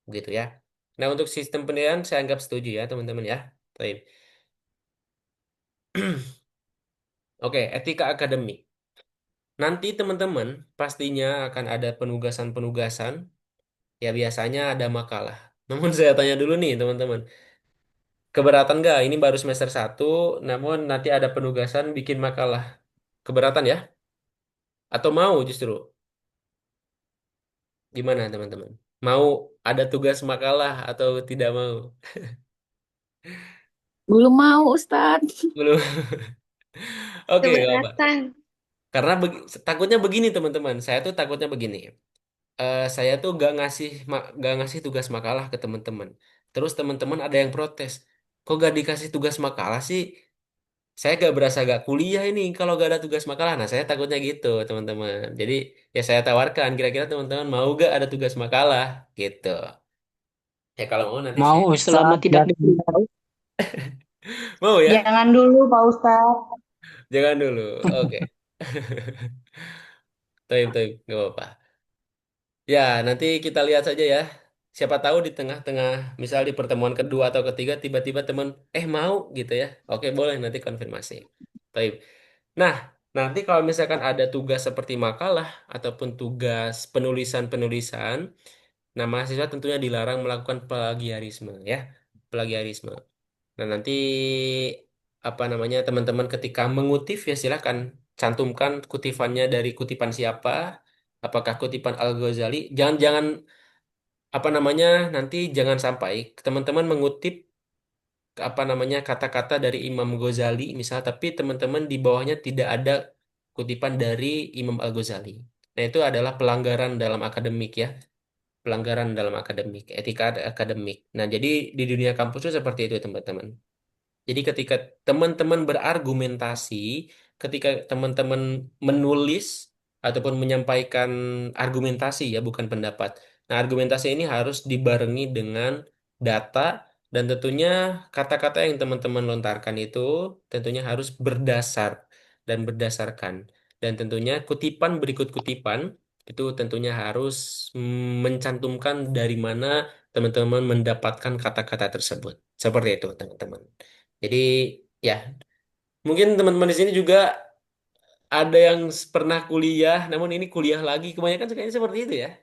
[SPEAKER 1] begitu ya. Nah, untuk sistem penilaian saya anggap setuju ya teman-teman ya. Baik. Oke, etika akademik. Nanti teman-teman pastinya akan ada penugasan-penugasan, ya biasanya ada makalah. Namun saya tanya dulu nih teman-teman, keberatan nggak? Ini baru semester 1, namun nanti ada penugasan bikin makalah. Keberatan ya? Atau mau justru? Gimana teman-teman? Mau ada tugas makalah atau tidak mau?
[SPEAKER 4] Belum mau, Ustadz.
[SPEAKER 1] Belum. Oke, nggak apa.
[SPEAKER 2] Keberatan.
[SPEAKER 1] Karena takutnya begini teman-teman. Saya tuh takutnya begini. Saya tuh gak ngasih tugas makalah ke teman-teman. Terus teman-teman ada yang protes. Kok gak dikasih tugas makalah sih? Saya gak berasa gak kuliah ini kalau gak ada tugas makalah. Nah, saya takutnya gitu, teman-teman. Jadi ya saya tawarkan, kira-kira teman-teman mau gak ada tugas makalah gitu. Ya kalau mau nanti
[SPEAKER 5] Mau
[SPEAKER 1] saya
[SPEAKER 5] selama
[SPEAKER 3] Ustaz
[SPEAKER 5] tidak
[SPEAKER 3] dan
[SPEAKER 5] diberitahu.
[SPEAKER 1] mau ya.
[SPEAKER 5] Jangan dulu, Pak Ustadz.
[SPEAKER 1] Jangan dulu. Oke. Tapi nggak apa-apa. Ya, nanti kita lihat saja ya. Siapa tahu di tengah-tengah, misal di pertemuan kedua atau ketiga, tiba-tiba teman, mau gitu ya. Oke, boleh nanti konfirmasi. Baik. Nah, nanti kalau misalkan ada tugas seperti makalah ataupun tugas penulisan-penulisan, nah mahasiswa tentunya dilarang melakukan plagiarisme ya. Plagiarisme. Nah, nanti apa namanya, teman-teman ketika mengutip ya silakan. cantumkan kutipannya dari kutipan siapa, apakah kutipan Al-Ghazali. Jangan-jangan apa namanya nanti jangan sampai teman-teman mengutip apa namanya kata-kata dari Imam Ghazali misal, tapi teman-teman di bawahnya tidak ada kutipan dari Imam Al-Ghazali. Nah, itu adalah pelanggaran dalam akademik ya, pelanggaran dalam akademik, etika akademik. Nah, jadi di dunia kampus itu seperti itu, teman-teman. Jadi ketika teman-teman berargumentasi, ketika teman-teman menulis ataupun menyampaikan argumentasi ya, bukan pendapat. Nah, argumentasi ini harus dibarengi dengan data dan tentunya kata-kata yang teman-teman lontarkan itu tentunya harus berdasar dan berdasarkan. Dan tentunya kutipan berikut kutipan itu tentunya harus mencantumkan dari mana teman-teman mendapatkan kata-kata tersebut. Seperti itu, teman-teman. Jadi ya, mungkin teman-teman di sini juga ada yang pernah kuliah, namun ini kuliah lagi. Kebanyakan kayaknya seperti itu ya.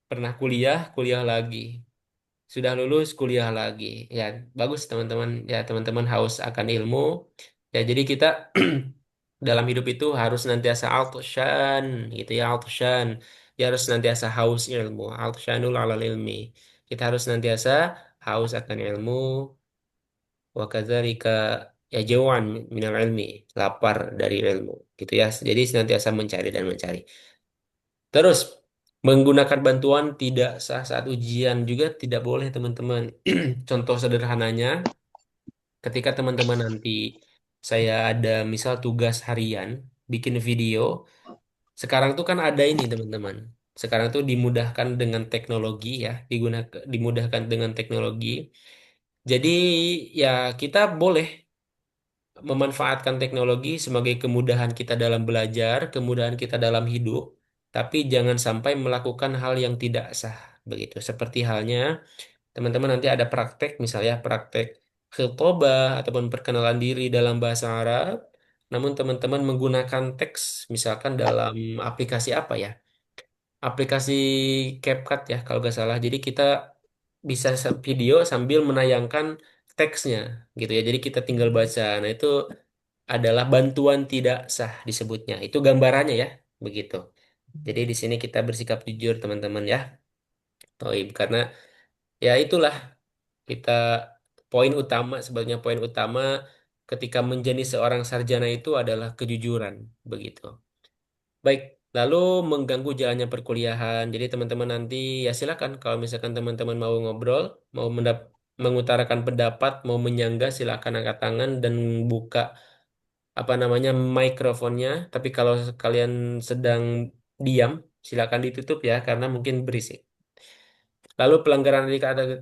[SPEAKER 1] Pernah kuliah, kuliah lagi. Sudah lulus, kuliah lagi. Ya, bagus teman-teman. Ya, teman-teman haus akan ilmu. Ya, jadi kita dalam hidup itu harus nantiasa altushan, gitu ya, altushan. Ya, harus nantiasa haus ilmu. Altushanul alal ilmi. Kita harus nantiasa haus akan ilmu. Wa kadzalika yajwan minal ilmi, lapar dari ilmu gitu ya. Jadi senantiasa mencari dan mencari. Terus menggunakan bantuan tidak sah saat ujian juga tidak boleh, teman-teman. Contoh sederhananya, ketika teman-teman nanti saya ada misal tugas harian bikin video, sekarang tuh kan ada ini, teman-teman. Sekarang tuh dimudahkan dengan teknologi ya, dimudahkan dengan teknologi. Jadi ya kita boleh memanfaatkan teknologi sebagai kemudahan kita dalam belajar, kemudahan kita dalam hidup, tapi jangan sampai melakukan hal yang tidak sah. Begitu. Seperti halnya teman-teman nanti ada praktek, misalnya praktek khutbah ataupun perkenalan diri dalam bahasa Arab, namun teman-teman menggunakan teks, misalkan dalam aplikasi apa ya? Aplikasi CapCut ya, kalau nggak salah. Jadi kita bisa video sambil menayangkan teksnya gitu ya. Jadi kita tinggal baca. Nah, itu adalah bantuan tidak sah disebutnya. Itu gambarannya ya, begitu. Jadi di sini kita bersikap jujur teman-teman ya. Toib karena ya itulah kita poin utama sebenarnya poin utama ketika menjadi seorang sarjana itu adalah kejujuran, begitu. Baik, lalu mengganggu jalannya perkuliahan. Jadi teman-teman nanti ya silakan kalau misalkan teman-teman mau ngobrol, mau mengutarakan pendapat, mau menyangga silakan angkat tangan dan buka apa namanya mikrofonnya. Tapi kalau kalian sedang diam, silakan ditutup ya karena mungkin berisik. Lalu pelanggaran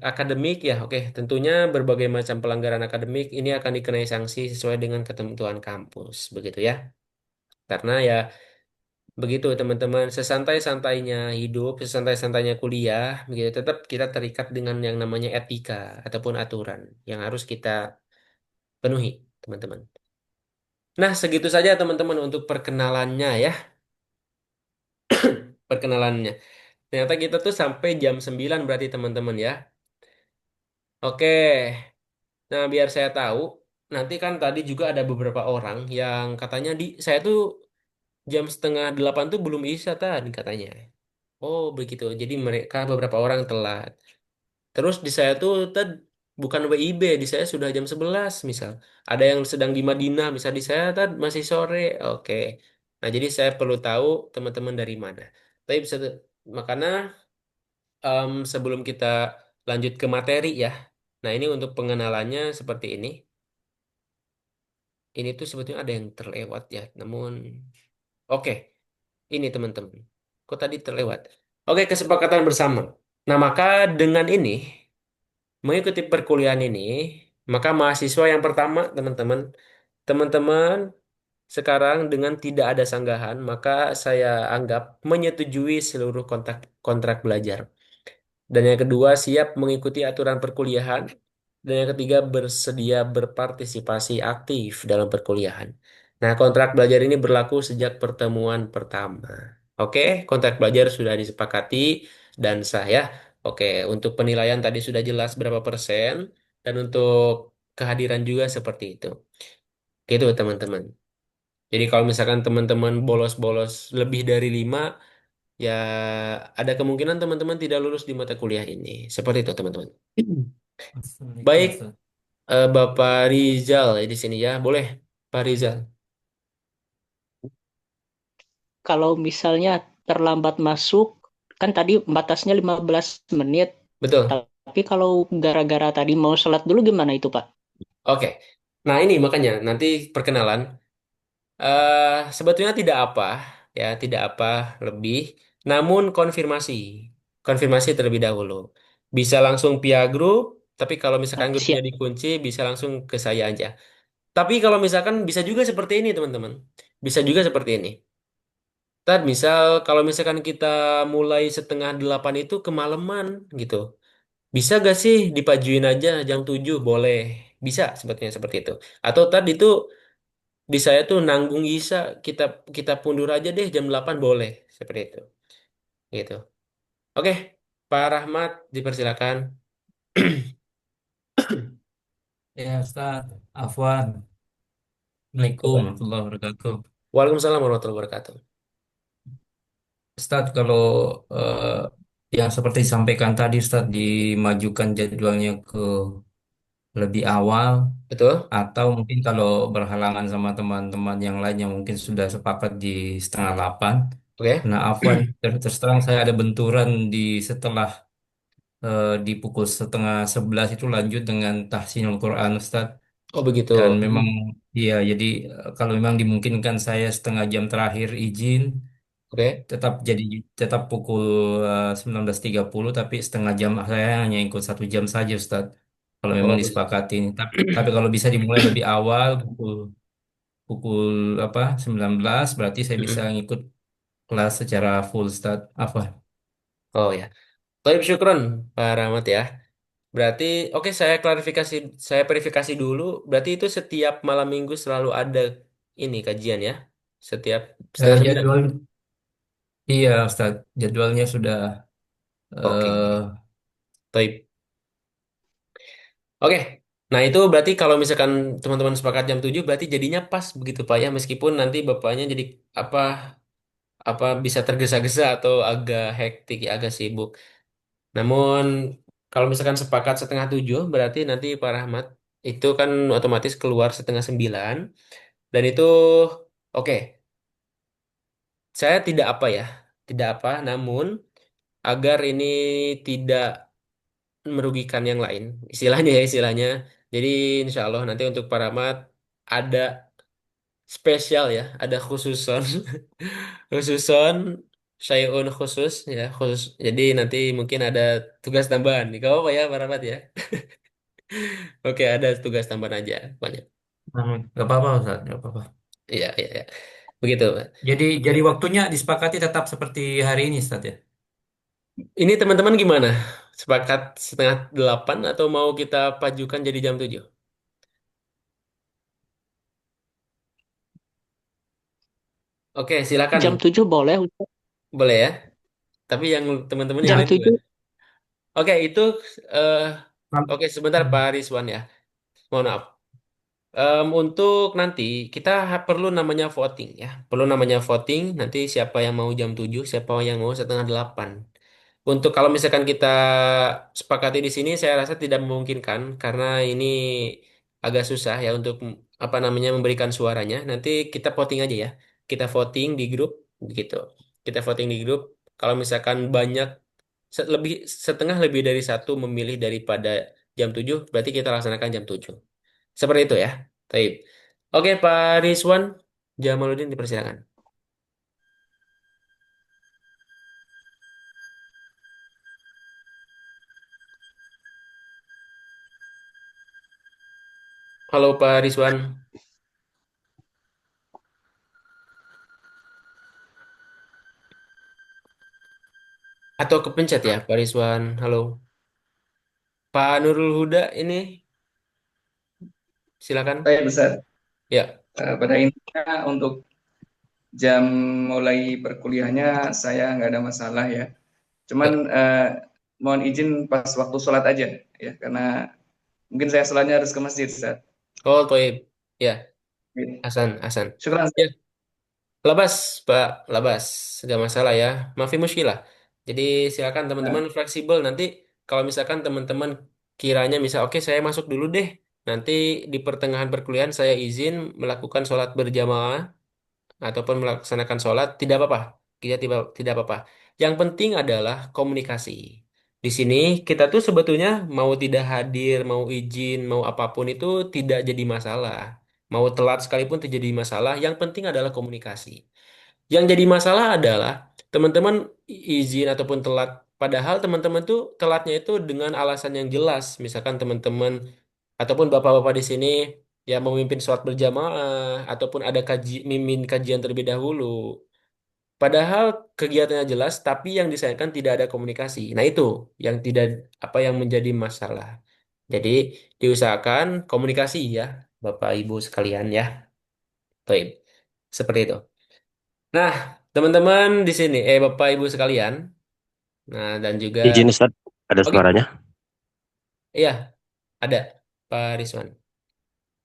[SPEAKER 1] akademik ya, oke, tentunya berbagai macam pelanggaran akademik ini akan dikenai sanksi sesuai dengan ketentuan kampus, begitu ya. Karena ya begitu teman-teman, sesantai-santainya hidup, sesantai-santainya kuliah, begitu tetap kita terikat dengan yang namanya etika ataupun aturan yang harus kita penuhi, teman-teman. Nah, segitu saja teman-teman untuk perkenalannya ya, perkenalannya. Ternyata kita tuh sampai jam 9 berarti teman-teman ya. Oke. Nah, biar saya tahu, nanti kan tadi juga ada beberapa orang yang katanya saya tuh jam setengah 8 tuh belum bisa tadi katanya. Oh, begitu. Jadi mereka beberapa orang telat. Terus di saya tuh bukan WIB, di saya sudah jam 11 misal. Ada yang sedang di Madinah, misal di saya masih sore. Oke. Nah, jadi saya perlu tahu teman-teman dari mana. Tapi bisa makanya sebelum kita lanjut ke materi ya. Nah, ini untuk pengenalannya seperti ini. Ini tuh sebetulnya ada yang terlewat ya. Namun, oke. Ini teman-teman. Kok tadi terlewat? Oke, kesepakatan bersama. Nah, maka dengan ini, mengikuti perkuliahan ini, maka mahasiswa yang pertama, teman-teman, teman-teman sekarang dengan tidak ada sanggahan, maka saya anggap menyetujui seluruh kontrak belajar. Dan yang kedua, siap mengikuti aturan perkuliahan. Dan yang ketiga, bersedia berpartisipasi aktif dalam perkuliahan. Nah, kontrak belajar ini berlaku sejak pertemuan pertama. Oke, kontrak belajar sudah disepakati dan sah ya. Oke, untuk penilaian tadi sudah jelas berapa persen. Dan untuk kehadiran juga seperti itu. Gitu, teman-teman. Jadi kalau misalkan teman-teman bolos-bolos lebih dari 5, ya ada kemungkinan teman-teman tidak lulus di mata kuliah ini. Seperti itu, teman-teman.
[SPEAKER 6] Assalamualaikum
[SPEAKER 1] Baik,
[SPEAKER 6] Ustaz.
[SPEAKER 1] Bapak Rizal ya di sini ya. Boleh, Pak Rizal.
[SPEAKER 7] Kalau misalnya terlambat masuk, kan tadi batasnya 15 menit.
[SPEAKER 1] Betul.
[SPEAKER 7] Tapi kalau gara-gara tadi mau sholat dulu gimana itu, Pak?
[SPEAKER 1] Oke. Nah, ini makanya nanti perkenalan. Sebetulnya tidak apa, ya, tidak apa lebih, namun konfirmasi. Konfirmasi terlebih dahulu. Bisa langsung via grup, tapi kalau misalkan grupnya
[SPEAKER 7] Siap.
[SPEAKER 1] dikunci, bisa langsung ke saya aja. Tapi kalau misalkan bisa juga seperti ini, teman-teman. Bisa juga seperti ini. Misal kalau misalkan kita mulai 7:30 itu kemalaman gitu. Bisa gak sih dipajuin aja jam 7? Boleh. Bisa sebetulnya seperti itu. Atau tadi itu di saya tuh nanggung Isa, kita kita pundur aja deh jam 8, boleh. Seperti itu. Gitu. Oke, Pak Rahmat dipersilakan.
[SPEAKER 6] Ya Ustaz, Afwan. Assalamualaikum
[SPEAKER 1] Coba.
[SPEAKER 6] warahmatullahi wabarakatuh.
[SPEAKER 1] Waalaikumsalam warahmatullahi wabarakatuh.
[SPEAKER 6] Ustaz, kalau eh, yang seperti disampaikan tadi Ustaz, dimajukan jadwalnya ke lebih awal,
[SPEAKER 1] Betul?
[SPEAKER 6] atau mungkin kalau berhalangan sama teman-teman yang lain yang mungkin sudah sepakat di 7:30.
[SPEAKER 1] Oke.
[SPEAKER 6] Nah, Afwan, terus terang saya ada benturan di setelah di pukul 10:30 itu lanjut dengan tahsinul Quran Ustaz.
[SPEAKER 1] Oh begitu.
[SPEAKER 6] Dan
[SPEAKER 1] Hmm.
[SPEAKER 6] memang iya, jadi kalau memang dimungkinkan saya 1/2 jam terakhir izin,
[SPEAKER 1] Oke.
[SPEAKER 6] tetap pukul 19:30, tapi 1/2 jam saya hanya ikut 1 jam saja Ustaz. Kalau memang
[SPEAKER 1] Oh begitu.
[SPEAKER 6] disepakati. Tapi kalau bisa dimulai lebih awal pukul pukul apa 19, berarti saya bisa
[SPEAKER 1] Mm-mm.
[SPEAKER 6] ngikut kelas secara full Ustaz. Apa?
[SPEAKER 1] Oh ya. Baik, syukron Pak Rahmat ya. Berarti, oke, saya verifikasi dulu. Berarti itu setiap malam minggu selalu ada ini kajian ya? Setiap setengah 9.
[SPEAKER 6] Jadwal iya Ustaz, jadwalnya sudah
[SPEAKER 1] Oke,
[SPEAKER 6] eh
[SPEAKER 1] baik. Oke. Nah, itu berarti kalau misalkan teman-teman sepakat jam 7, berarti jadinya pas begitu Pak ya, meskipun nanti Bapaknya jadi apa apa bisa tergesa-gesa atau agak hektik ya, agak sibuk. Namun kalau misalkan sepakat 7:30, berarti nanti Pak Rahmat itu kan otomatis keluar 8:30. Dan itu oke, saya tidak apa ya, tidak apa, namun agar ini tidak merugikan yang lain, istilahnya ya istilahnya. Jadi insya Allah nanti untuk Pak Rahmat ada spesial ya, ada khususon, khususon, syai'un khusus ya, khusus. Jadi nanti mungkin ada tugas tambahan. Gak apa-apa ya Pak Rahmat ya. Oke, ada tugas tambahan aja, banyak.
[SPEAKER 6] nggak apa-apa Ustaz, nggak apa-apa.
[SPEAKER 1] Iya, iya, iya. Begitu, Pak.
[SPEAKER 6] Jadi waktunya disepakati tetap seperti hari ini Ustaz ya.
[SPEAKER 1] Ini teman-teman gimana? Sepakat 7:30 atau mau kita pajukan jadi jam 7? Oke, silakan.
[SPEAKER 7] Jam 7 boleh, Ustaz.
[SPEAKER 1] Boleh ya. Tapi yang teman-teman yang
[SPEAKER 7] Jam
[SPEAKER 1] lain gimana?
[SPEAKER 7] 7
[SPEAKER 1] Oke, itu eh
[SPEAKER 6] Mal-
[SPEAKER 1] oke sebentar Pak Rizwan ya. Mohon maaf. Untuk nanti kita perlu namanya voting ya. Perlu namanya voting. Nanti siapa yang mau jam 7, siapa yang mau 7:30. Untuk kalau misalkan kita sepakati di sini, saya rasa tidak memungkinkan karena ini agak susah ya untuk apa namanya memberikan suaranya. Nanti kita voting aja ya. Kita voting di grup begitu. Kita voting di grup. Kalau misalkan banyak lebih setengah lebih dari satu memilih daripada jam 7, berarti kita laksanakan jam 7. Seperti itu ya. Baik. Oke, Pak Rizwan Jamaluddin dipersilakan. Halo Pak Rizwan. Atau kepencet ya Pak Rizwan. Halo. Pak Nurul Huda ini silakan.
[SPEAKER 8] Saya besar.
[SPEAKER 1] Ya.
[SPEAKER 8] Pada intinya untuk jam mulai perkuliahannya saya nggak ada masalah ya. Cuman
[SPEAKER 1] Ya.
[SPEAKER 8] mohon izin pas waktu sholat aja ya, karena mungkin saya sholatnya harus ke masjid, Ustaz.
[SPEAKER 1] Oh, baik. Ya. Hasan, Hasan.
[SPEAKER 8] Syukran.
[SPEAKER 1] Ya, labas, Pak, labas. Gak masalah ya. Maafi muskilah. Jadi silakan teman-teman
[SPEAKER 8] Nah,
[SPEAKER 1] fleksibel. Nanti kalau misalkan teman-teman kiranya misal, oke saya masuk dulu deh. Nanti di pertengahan perkuliahan saya izin melakukan sholat berjamaah ataupun melaksanakan sholat, tidak apa-apa. Tidak apa-apa. Yang penting adalah komunikasi. Di sini kita tuh sebetulnya mau tidak hadir, mau izin, mau apapun itu tidak jadi masalah. Mau telat sekalipun tidak jadi masalah. Yang penting adalah komunikasi. Yang jadi masalah adalah teman-teman izin ataupun telat. Padahal teman-teman tuh telatnya itu dengan alasan yang jelas. Misalkan teman-teman ataupun bapak-bapak di sini yang memimpin sholat berjamaah ataupun ada mimpin kajian terlebih dahulu. Padahal kegiatannya jelas, tapi yang disayangkan tidak ada komunikasi. Nah itu yang tidak apa yang menjadi masalah. Jadi diusahakan komunikasi ya, Bapak Ibu sekalian ya. Baik, seperti itu. Nah, teman-teman di sini, Bapak Ibu sekalian, nah dan juga,
[SPEAKER 9] Izin Ustaz, ada
[SPEAKER 1] oke,
[SPEAKER 9] suaranya.
[SPEAKER 1] iya ada Pak Rizwan.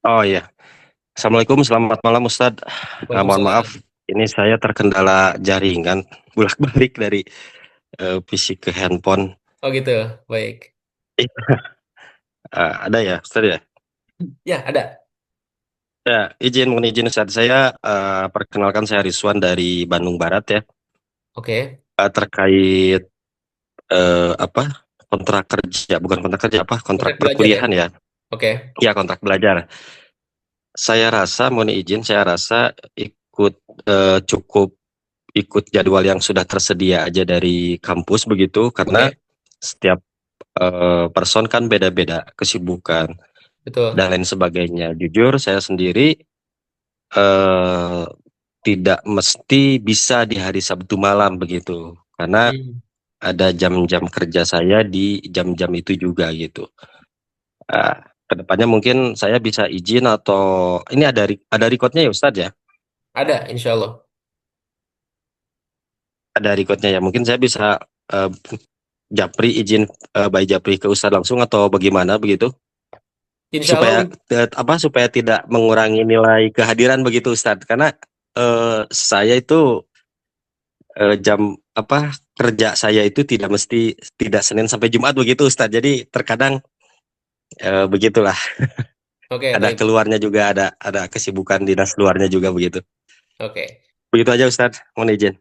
[SPEAKER 9] Oh iya, Assalamualaikum, selamat malam Ustaz. Mohon maaf,
[SPEAKER 1] Waalaikumsalam.
[SPEAKER 9] ini saya terkendala jaringan, bolak-balik dari PC ke handphone.
[SPEAKER 1] Oh gitu, baik.
[SPEAKER 9] Eh, ada ya Ustaz ya?
[SPEAKER 1] Ya ada.
[SPEAKER 9] Ya, mohon izin Ustaz. Saya perkenalkan saya Rizwan dari Bandung Barat ya.
[SPEAKER 1] Oke,
[SPEAKER 9] Terkait apa kontrak kerja, bukan kontrak kerja apa, kontrak
[SPEAKER 1] kontrak belajar ya.
[SPEAKER 9] perkuliahan ya.
[SPEAKER 1] Oke,
[SPEAKER 9] Ya, kontrak belajar. Saya rasa, mohon izin, saya rasa ikut cukup ikut jadwal yang sudah tersedia aja dari kampus begitu, karena
[SPEAKER 1] oke,
[SPEAKER 9] setiap person kan beda-beda kesibukan
[SPEAKER 1] betul.
[SPEAKER 9] dan lain sebagainya. Jujur saya sendiri eh, tidak mesti bisa di hari Sabtu malam begitu, karena
[SPEAKER 1] Hmm,
[SPEAKER 9] ada jam-jam kerja saya di jam-jam itu juga gitu. Ah, Kedepannya mungkin saya bisa izin, atau ini ada recordnya ya Ustadz ya?
[SPEAKER 1] ada, insya Allah.
[SPEAKER 9] Ada recordnya ya. Mungkin saya bisa eh, Japri izin by Japri ke Ustadz langsung atau bagaimana begitu?
[SPEAKER 1] Insya Allah,
[SPEAKER 9] Supaya supaya tidak mengurangi nilai kehadiran begitu Ustadz, karena saya itu jam kerja saya itu tidak Senin sampai Jumat begitu Ustadz. Jadi terkadang begitulah,
[SPEAKER 1] oke,
[SPEAKER 9] ada
[SPEAKER 1] baik.
[SPEAKER 9] keluarnya juga, ada kesibukan dinas luarnya juga begitu.
[SPEAKER 1] Oke,
[SPEAKER 9] Begitu aja Ustadz, mohon izin.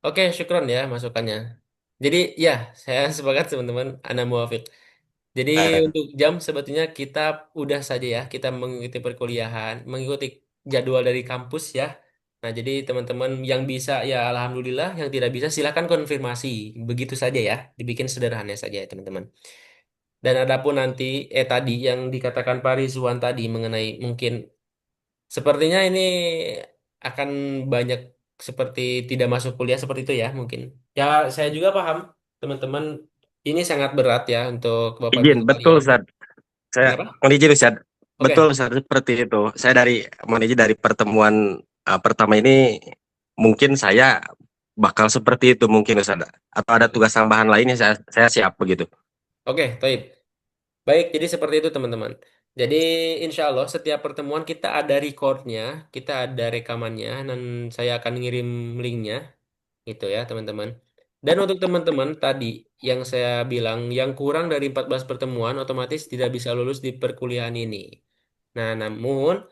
[SPEAKER 1] oke, syukron ya masukannya. Jadi ya, saya sepakat teman-teman, Ana muafik. Jadi
[SPEAKER 9] Eh,
[SPEAKER 1] untuk jam sebetulnya kita udah saja ya, kita mengikuti perkuliahan, mengikuti jadwal dari kampus ya. Nah, jadi teman-teman yang bisa ya alhamdulillah, yang tidak bisa silakan konfirmasi. Begitu saja ya, dibikin sederhana saja ya teman-teman. Dan adapun nanti tadi yang dikatakan Pak Rizwan tadi mengenai mungkin sepertinya ini akan banyak seperti tidak masuk kuliah seperti itu ya mungkin. Ya, saya juga paham teman-teman ini sangat berat ya untuk Bapak Ibu
[SPEAKER 9] izin, betul
[SPEAKER 1] sekalian.
[SPEAKER 9] Ustadz. Saya
[SPEAKER 1] Kenapa?
[SPEAKER 9] mohon izin Ustadz. Betul
[SPEAKER 1] Oke,
[SPEAKER 9] Ustadz, seperti itu. Saya mohon izin, dari pertemuan pertama ini mungkin saya bakal seperti itu mungkin Ustadz. Atau ada tugas tambahan lainnya, saya siap begitu.
[SPEAKER 1] oke, baik. Baik, jadi seperti itu teman-teman. Jadi insya Allah setiap pertemuan kita ada recordnya, kita ada rekamannya, dan saya akan ngirim linknya, itu ya teman-teman. Dan untuk teman-teman tadi yang saya bilang, yang kurang dari 14 pertemuan otomatis tidak bisa lulus di perkuliahan ini. Nah, namun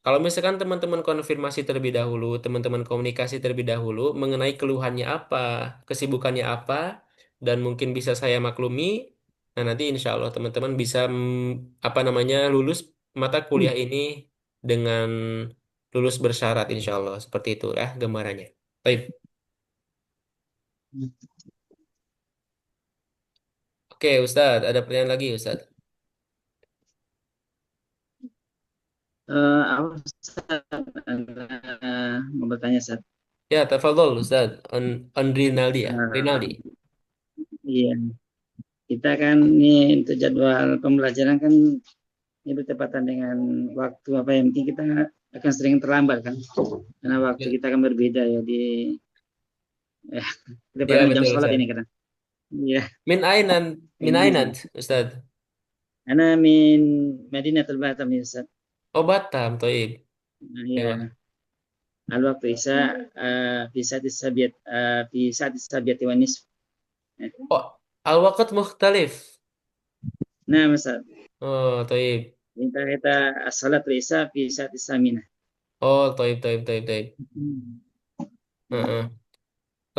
[SPEAKER 1] kalau misalkan teman-teman konfirmasi terlebih dahulu, teman-teman komunikasi terlebih dahulu mengenai keluhannya apa, kesibukannya apa, dan mungkin bisa saya maklumi, nah nanti insya Allah teman-teman bisa apa namanya lulus mata kuliah ini dengan lulus bersyarat insya Allah seperti itu ya gambarannya. Baik. Oke, Ustadz, ada pertanyaan lagi, Ustadz?
[SPEAKER 10] Apa mau bertanya Ustaz?
[SPEAKER 1] Ya, tafadhol, Ustadz. On Rinaldi ya, Rinaldi.
[SPEAKER 10] Eh, iya, kita kan ini untuk jadwal pembelajaran kan ini bertepatan dengan waktu apa yang penting kita akan sering terlambat kan, karena waktu
[SPEAKER 1] Ya,
[SPEAKER 10] kita kan berbeda ya di
[SPEAKER 1] ya,
[SPEAKER 10] bertepatan jam
[SPEAKER 1] betul,
[SPEAKER 10] sholat ini
[SPEAKER 1] Ustadz.
[SPEAKER 10] kan. Iya,
[SPEAKER 1] Min Ainan,
[SPEAKER 10] kayak
[SPEAKER 1] Min Ainan,
[SPEAKER 10] gini.
[SPEAKER 1] Ustadz.
[SPEAKER 10] Ana min Madinatul Batam ya Ustaz.
[SPEAKER 1] Oh, Batam, Toib.
[SPEAKER 10] Ya,
[SPEAKER 1] Ewa.
[SPEAKER 10] الوقت إساء في ساعة السابية في ساعة السابية والنصف.
[SPEAKER 1] Oh, al-waqt mukhtalif.
[SPEAKER 10] Nah, Ustaz,
[SPEAKER 1] Oh, taib.
[SPEAKER 10] kita kita salat Isya fi saat Saminah.
[SPEAKER 1] Oh, taib, taib, taib, taib.
[SPEAKER 10] Hmm.
[SPEAKER 1] Heeh.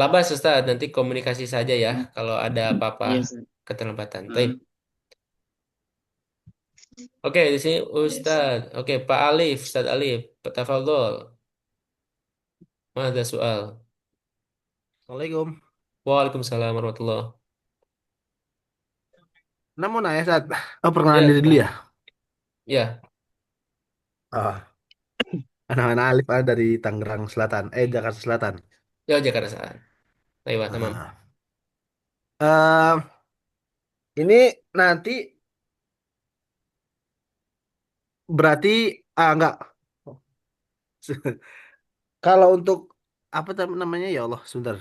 [SPEAKER 1] Labas, Ustaz. Nanti komunikasi saja ya kalau ada apa-apa
[SPEAKER 10] Iya, Ustaz.
[SPEAKER 1] keterlambatan. Taib.
[SPEAKER 10] Heeh.
[SPEAKER 1] Oke, di sini Ustaz. Oke, Pak Alif, Ustaz Alif. Tafadhol. Ada soal.
[SPEAKER 11] Assalamualaikum.
[SPEAKER 1] Waalaikumsalam warahmatullah.
[SPEAKER 11] Nah, mau nanya, Sat. Oh, perkenalan
[SPEAKER 1] Ya,
[SPEAKER 11] diri dulu ya.
[SPEAKER 1] ya,
[SPEAKER 11] Ah, anak-anak Alif dari Tangerang Selatan. Jakarta Selatan.
[SPEAKER 1] ya Jakarta Selatan. Taib, tamam.
[SPEAKER 11] Ah. Eh, ini nanti berarti enggak. Kalau untuk apa namanya ya Allah, sebentar.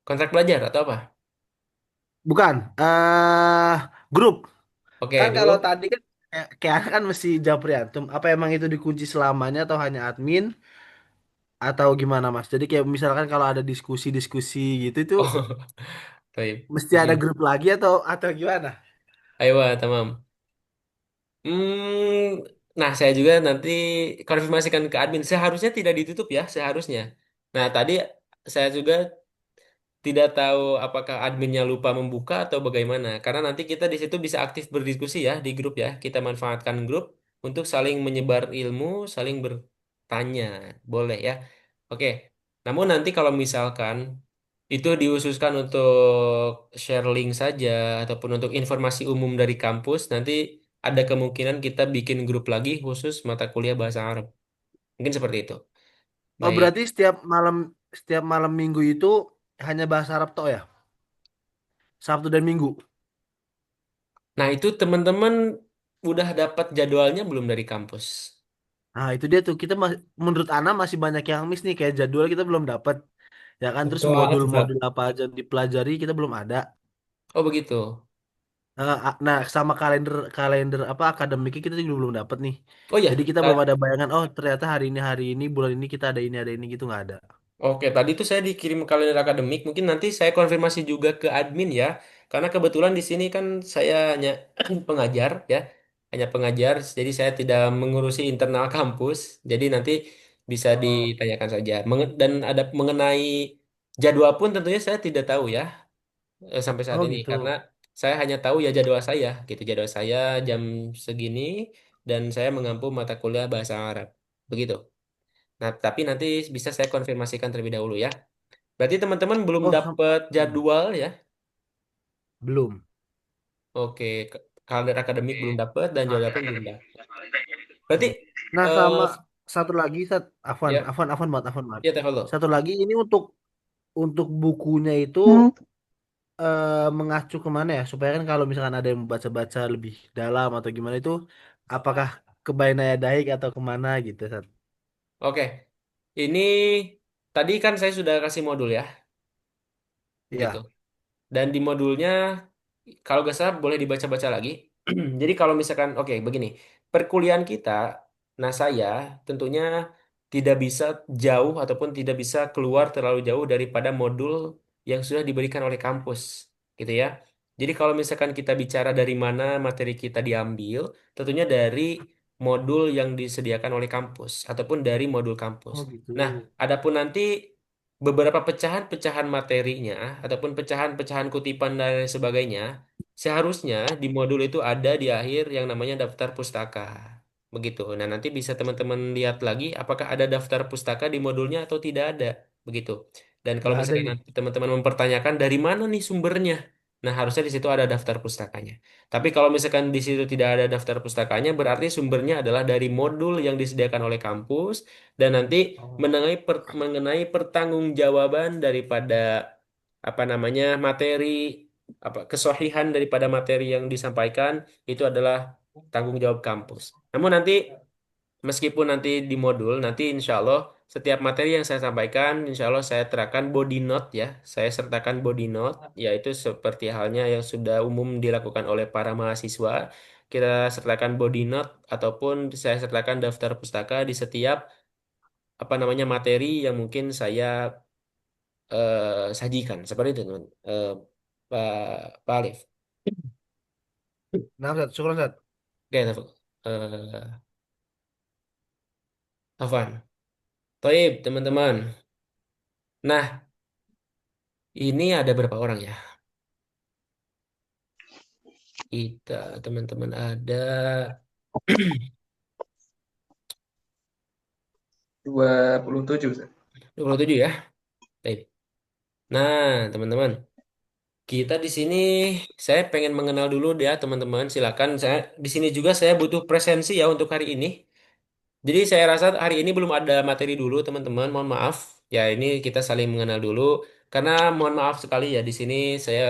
[SPEAKER 1] Kontrak belajar atau apa?
[SPEAKER 11] Bukan. Grup. Kan
[SPEAKER 1] Oke,
[SPEAKER 11] kalau
[SPEAKER 1] grup.
[SPEAKER 11] tadi kan kayak kan mesti Japriantum. Apa emang itu dikunci selamanya atau hanya admin atau gimana Mas? Jadi kayak misalkan kalau ada diskusi-diskusi gitu itu
[SPEAKER 1] Oh, taib.
[SPEAKER 11] mesti
[SPEAKER 1] Di
[SPEAKER 11] ada
[SPEAKER 1] sini.
[SPEAKER 11] grup lagi atau gimana?
[SPEAKER 1] Ayo, tamam. Nah, saya juga nanti konfirmasikan ke admin. Seharusnya tidak ditutup ya, seharusnya. Nah, tadi saya juga tidak tahu apakah adminnya lupa membuka atau bagaimana. Karena nanti kita di situ bisa aktif berdiskusi ya di grup ya. Kita manfaatkan grup untuk saling menyebar ilmu, saling bertanya. Boleh ya. Oke. Namun nanti kalau misalkan itu diususkan untuk share link saja ataupun untuk informasi umum dari kampus, nanti ada kemungkinan kita bikin grup lagi khusus mata kuliah bahasa Arab. Mungkin seperti itu.
[SPEAKER 11] Oh
[SPEAKER 1] Baik.
[SPEAKER 11] berarti setiap malam minggu itu hanya bahasa Arab toh ya? Sabtu dan Minggu.
[SPEAKER 1] Nah, itu teman-teman udah dapat jadwalnya belum dari kampus?
[SPEAKER 11] Nah itu dia tuh menurut Ana masih banyak yang miss nih kayak jadwal kita belum dapat ya kan terus
[SPEAKER 1] Betul, Ustaz.
[SPEAKER 11] modul-modul apa aja yang dipelajari kita belum ada.
[SPEAKER 1] Oh, begitu.
[SPEAKER 11] Nah sama kalender kalender apa akademiknya kita juga belum dapat nih.
[SPEAKER 1] Oh
[SPEAKER 11] Jadi
[SPEAKER 1] ya,
[SPEAKER 11] kita belum ada bayangan oh ternyata hari ini bulan ini kita ada ini gitu nggak ada.
[SPEAKER 1] oke, tadi tuh saya dikirim kalender akademik. Mungkin nanti saya konfirmasi juga ke admin ya. Karena kebetulan di sini kan saya hanya pengajar ya. Hanya pengajar, jadi saya tidak mengurusi internal kampus. Jadi nanti bisa
[SPEAKER 11] Oh,
[SPEAKER 1] ditanyakan saja. Dan ada mengenai jadwal pun tentunya saya tidak tahu ya sampai saat
[SPEAKER 11] oh
[SPEAKER 1] ini.
[SPEAKER 11] gitu.
[SPEAKER 1] Karena saya hanya tahu ya jadwal saya gitu. Jadwal saya jam segini dan saya mengampu mata kuliah bahasa Arab. Begitu. Nah, tapi nanti bisa saya konfirmasikan terlebih dahulu ya. Berarti teman-teman belum
[SPEAKER 11] Oh
[SPEAKER 1] dapat jadwal ya?
[SPEAKER 11] belum.
[SPEAKER 1] Oke, kalender akademik belum dapat dan jadwal pun belum dapat. Berarti
[SPEAKER 11] Hmm. Nah
[SPEAKER 1] eh
[SPEAKER 11] sama satu lagi Afwan
[SPEAKER 1] ya,
[SPEAKER 11] Afwan Afwan banget Afwan banget.
[SPEAKER 1] ya teh follow.
[SPEAKER 11] Satu lagi ini untuk bukunya itu mengacu kemana ya? Supaya kan kalau misalkan ada yang baca-baca lebih dalam atau gimana itu, apakah ke Bainaya Daik atau kemana gitu, Sat?
[SPEAKER 1] Oke, ini tadi kan saya sudah kasih modul ya, gitu.
[SPEAKER 11] Iya.
[SPEAKER 1] Dan di modulnya kalau nggak salah boleh dibaca-baca lagi. Jadi kalau misalkan, oke begini, perkuliahan kita, nah saya tentunya tidak bisa jauh ataupun tidak bisa keluar terlalu jauh daripada modul yang sudah diberikan oleh kampus, gitu ya. Jadi kalau misalkan kita bicara dari mana materi kita diambil, tentunya dari modul yang disediakan oleh kampus ataupun dari modul kampus.
[SPEAKER 11] Oh gitu.
[SPEAKER 1] Nah, adapun nanti beberapa pecahan-pecahan materinya ataupun pecahan-pecahan kutipan dan lain sebagainya, seharusnya di modul itu ada di akhir yang namanya daftar pustaka. Begitu. Nah, nanti bisa teman-teman lihat lagi apakah ada daftar pustaka di modulnya atau tidak ada. Begitu. Dan kalau
[SPEAKER 11] Nggak ada
[SPEAKER 1] misalkan
[SPEAKER 11] ini.
[SPEAKER 1] nanti teman-teman mempertanyakan dari mana nih sumbernya, nah harusnya di situ ada daftar pustakanya. Tapi kalau misalkan di situ tidak ada daftar pustakanya, berarti sumbernya adalah dari modul yang disediakan oleh kampus dan nanti
[SPEAKER 11] Oh.
[SPEAKER 1] mengenai pertanggungjawaban daripada apa namanya materi apa kesohihan daripada materi yang disampaikan itu adalah tanggung jawab kampus. Namun nanti meskipun nanti di modul nanti insya Allah setiap materi yang saya sampaikan insya Allah saya terapkan body note ya, saya sertakan body note yaitu seperti halnya yang sudah umum dilakukan oleh para mahasiswa. Kita sertakan body note ataupun saya sertakan daftar pustaka di setiap apa namanya materi yang mungkin saya sajikan seperti itu teman Pak Pak Alif.
[SPEAKER 11] Nah, Ustaz, syukur Ustaz.
[SPEAKER 1] Oke, Afwan. Toib, teman-teman. Nah, ini ada berapa orang ya? Kita, teman-teman ada
[SPEAKER 8] 27. Ustaz.
[SPEAKER 1] 27 ya. Baik. Nah, teman-teman, kita di sini saya pengen mengenal dulu ya, teman-teman. Silakan saya di sini juga saya butuh presensi ya untuk hari ini. Jadi saya rasa hari ini belum ada materi dulu, teman-teman. Mohon maaf. Ya, ini kita saling mengenal dulu karena mohon maaf sekali ya di sini saya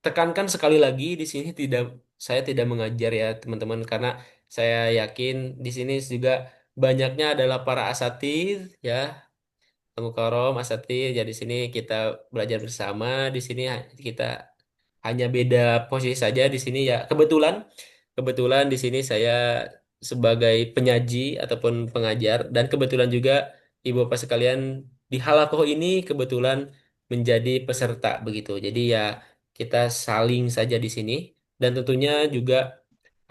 [SPEAKER 1] tekankan sekali lagi di sini tidak saya tidak mengajar ya teman-teman karena saya yakin di sini juga banyaknya adalah para asatidz ya Mukarom asatidz ya di sini kita belajar bersama di sini kita hanya beda posisi saja di sini ya kebetulan di sini saya sebagai penyaji ataupun pengajar dan kebetulan juga ibu bapak sekalian di halakoh ini kebetulan menjadi peserta begitu. Jadi ya kita saling saja di sini dan tentunya juga